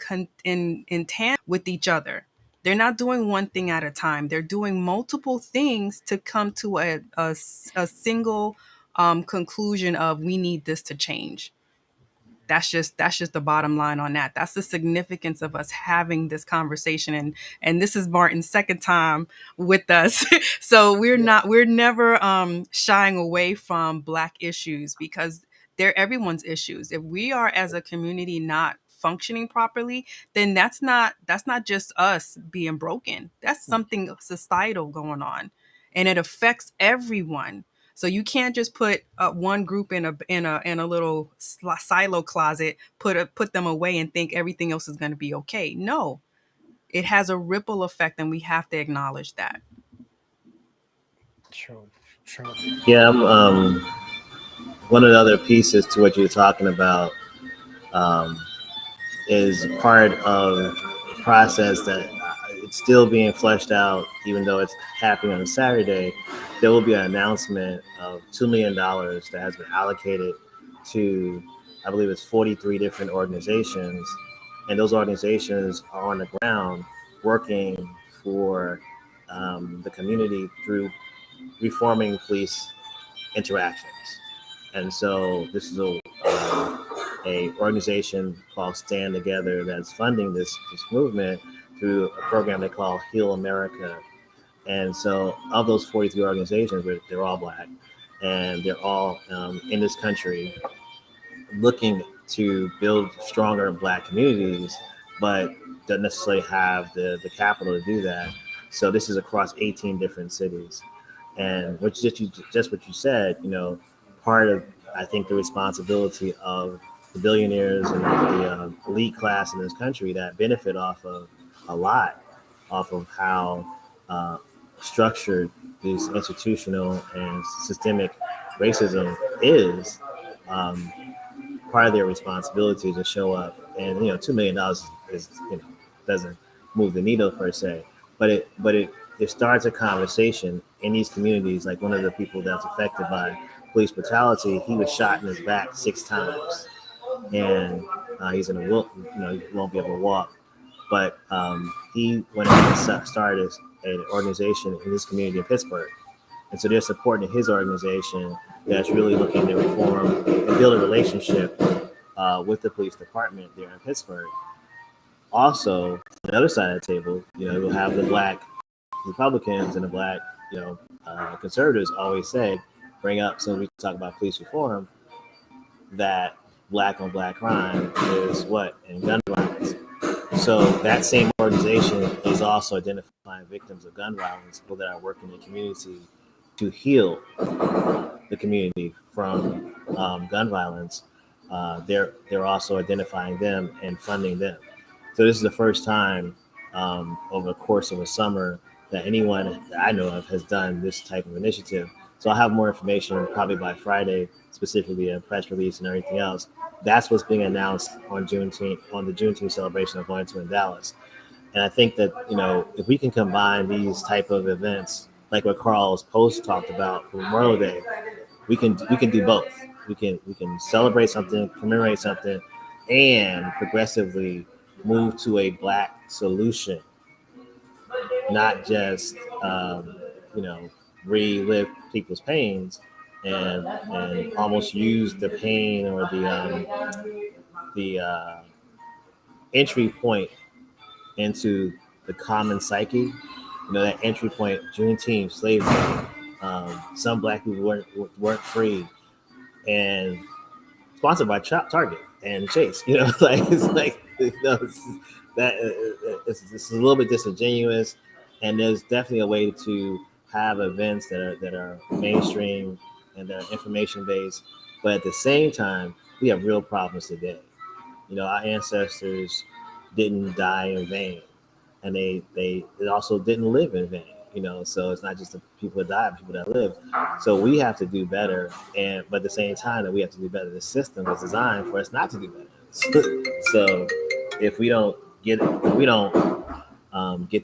tandem with each other. They're not doing one thing at a time. They're doing multiple things to come to a single conclusion of we need this to change. That's just the bottom line on that. That's the significance of us having this conversation, and this is Martin's second time with us. So Yeah. we're never shying away from black issues because they're everyone's issues. If we are as a community not functioning properly, then that's not just us being broken. That's something societal going on, and it affects everyone. So you can't just put one group in a little silo closet, put them away, and think everything else is going to be okay. No, it has a ripple effect, and we have to acknowledge that. True. True. Yeah, one of the other pieces to what you're talking about um, is part of the process that it's still being fleshed out, even though it's happening on a Saturday. There will be an announcement of $2 million that has been allocated to, I believe it's 43 different organizations, and those organizations are on the ground working for the community through reforming police interactions. And so this is a organization called Stand Together that's funding this movement through a program they call Heal America. And so of those 43 organizations, they're all Black, and they're all in this country looking to build stronger Black communities, but don't necessarily have the capital to do that. So this is across 18 different cities. And which just what you said, part of, I think, the responsibility of the billionaires and the elite class in this country that benefit off of a lot off of how structured this institutional and systemic racism is. Um, Part of their responsibility to show up, and $2 million is doesn't move the needle per se, but it starts a conversation in these communities. Like one of the people that's affected by police brutality, he was shot in his back 6 times, and he's in a he won't be able to walk. But he went ahead and started an organization in his community in Pittsburgh, and so they're supporting his organization that's really looking to reform and build a relationship with the police department there in Pittsburgh. Also, on the other side of the table, you'll have the Black Republicans and the Black, conservatives always say, bring up, so we talk about police reform, that Black on Black crime is what? In gun violence. So that same organization is also identifying victims of gun violence, people that are working in the community to heal the community from gun violence. They're also identifying them and funding them. So this is the first time over the course of a summer that anyone that I know of has done this type of initiative. So I'll have more information probably by Friday, specifically a press release and everything else. That's what's being announced on Juneteenth, on the Juneteenth celebration I'm going to in Dallas. And I think that, if we can combine these type of events, like what Carl's post talked about for Memorial Day, we can do both. We can celebrate something, commemorate something, and progressively move to a Black solution, not just relive people's pains and almost use the pain or the entry point into the common psyche. That entry point, Juneteenth, slavery. Some Black people weren't free, and sponsored by Target and Chase. It's a little bit disingenuous, and there's definitely a way to have events that are mainstream and that are information based, but at the same time, we have real problems today. Our ancestors didn't die in vain, and they also didn't live in vain. So it's not just the people that died, people that lived. So we have to do better, but at the same time that we have to do better, the system is designed for us not to do better. So if we don't get to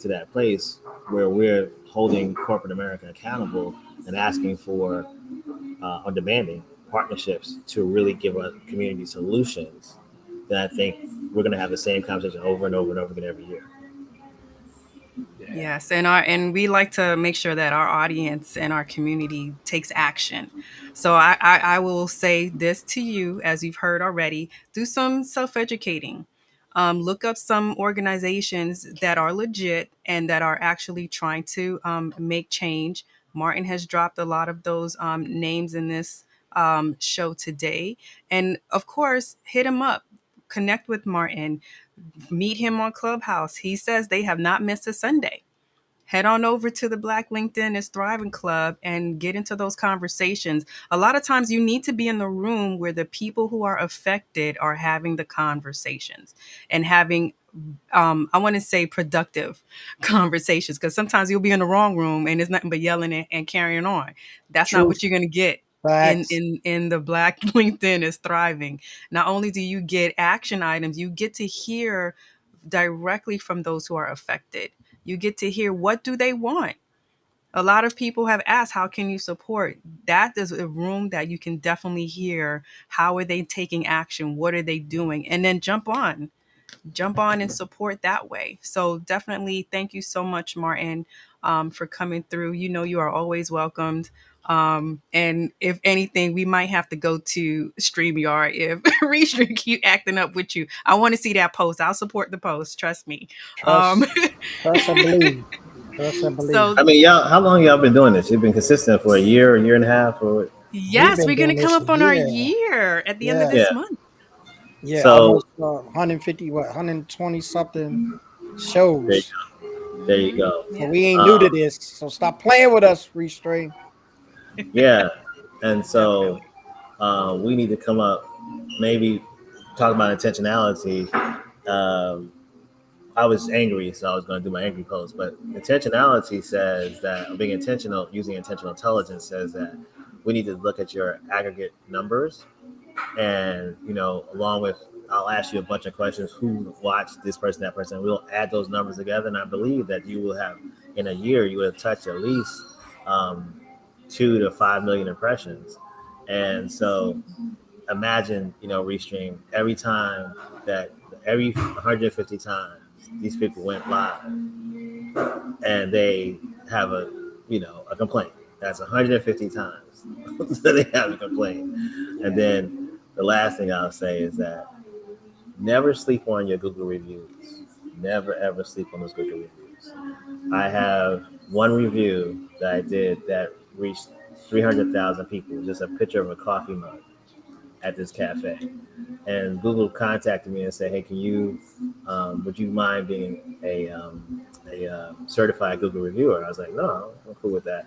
that place where we're holding corporate America accountable and asking for or demanding partnerships to really give our community solutions, then I think we're going to have the same conversation over and over and over again every year. Yes, and we like to make sure that our audience and our community takes action. So I will say this to you, as you've heard already: do some self-educating. Look up some organizations that are legit and that are actually trying to make change. Martin has dropped a lot of those names in this show today, and of course, hit him up. Connect with Martin. Meet him on Clubhouse. He says they have not missed a Sunday. Head on over to the Black LinkedIn is Thriving Club and get into those conversations. A lot of times you need to be in the room where the people who are affected are having the conversations and having, I want to say, productive conversations, because sometimes you'll be in the wrong room and it's nothing but yelling and carrying on. That's not what you're going to get. In the Black LinkedIn is Thriving. Not only do you get action items, you get to hear directly from those who are affected. You get to hear, what do they want? A lot of people have asked, how can you support? That is a room that you can definitely hear. How are they taking action? What are they doing? And then jump on. jump on and support that way. So definitely thank you so much, Martin, for coming through. You know, you are always welcomed. And if anything, we might have to go to StreamYard if Restream keep acting up with you. I want to see that post. I'll support the post. Trust me. Um, Trust, trust and believe. Trust and believe. so I mean, y'all, how long y'all been doing this? You've been consistent for a year and a half, or We've yes, been we're going doing to come this a up on our year. year at the end of Yeah. this yeah. month. Yeah, So almost 150, 120 something there you shows. go. There you go. So Yeah. we ain't new to Um, this. So stop playing with us, Restream. yeah, and so Definitely. we need to come up, maybe talk about intentionality. Um, I was angry, so I was going to do my angry post. But intentionality says that being intentional, using intentional intelligence, says that we need to look at your aggregate numbers, and along with, I'll ask you a bunch of questions. Who watched this person, that person? We'll add those numbers together, and I believe that you will have, in a year, you will have touched at least 2 to 5 million impressions. And so imagine, Restream, every 150 times these people went live and they have a complaint. That's 150 times that they have a complaint. And then the last thing I'll say is that never sleep on your Google reviews. Never ever sleep on those Google reviews. I have one review that I did that reached 300,000 people, just a picture of a coffee mug at this cafe. And Google contacted me and said, "Hey, would you mind being a certified Google reviewer?" I was like, "No, I'm cool with that."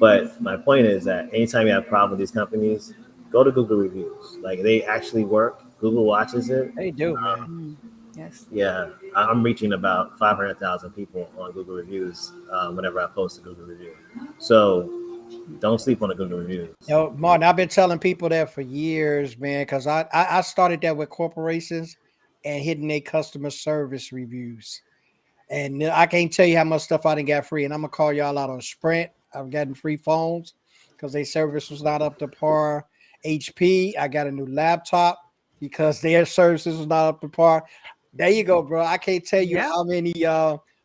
But my point is that anytime you have a problem with these companies, go to Google reviews. Like, they actually work. Google watches it. They do, man. Yes. Yeah, I'm reaching about 500,000 people on Google reviews whenever I post a Google review. So don't sleep on the Google reviews. Yo, Martin, I've been telling people that for years, man, because I started that with corporations and hitting their customer service reviews. And I can't tell you how much stuff I didn't get free. And I'm gonna call y'all out on Sprint. I've gotten free phones because their service was not up to par. HP, I got a new laptop because their services was not up to par. There you go, bro. I can't tell you Yeah. how many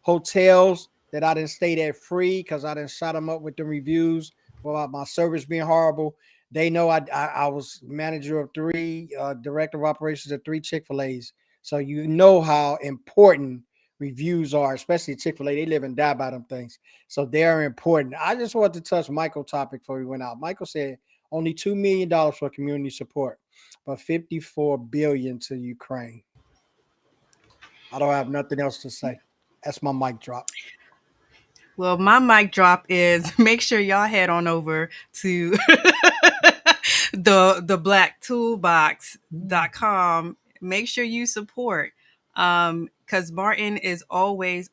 hotels that I didn't stay there free because I didn't shut them up with the reviews about my service being horrible. They know I was manager of 3, director of operations at 3 Chick-fil-A's. So you know how important reviews are, especially Chick-fil-A. They live and die by them things. So they're important. I just want to touch Michael's topic before we went out. Michael said only $2 million for community support, but $54 billion to Ukraine. I don't have nothing else to say. That's my mic drop. Well, my mic drop is make sure y'all head on over to the blacktoolbox.com. Make sure you support because Martin is always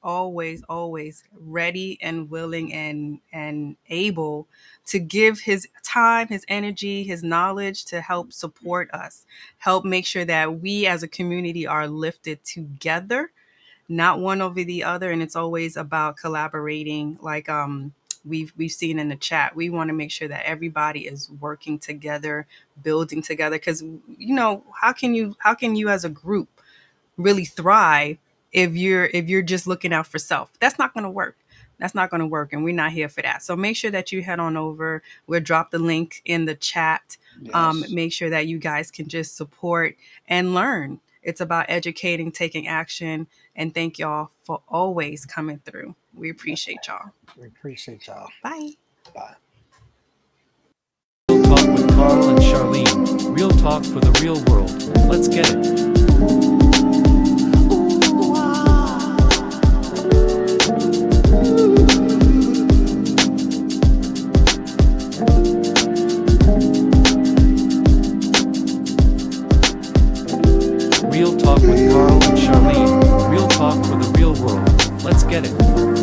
ready and willing and able to give his time, his energy, his knowledge to help support us, help make sure that we as a community are lifted together, not one over the other. And it's always about collaborating, like we've seen in the chat. We want to make sure that everybody is working together, building together, because how can you as a group really thrive if you're just looking out for self? That's not going to work. That's not going to work, and we're not here for that. So make sure that you head on over. We'll drop the link in the chat. Yes. Make sure that you guys can just support and learn. It's about educating, taking action, and thank y'all for always coming through. We appreciate y'all. We appreciate y'all. Bye. Bye. Real Talk with Carl and Charlene. Real talk for the real world. Let's get it. Real Talk with Carl and Charlene. Real talk for the real world. Let's get it.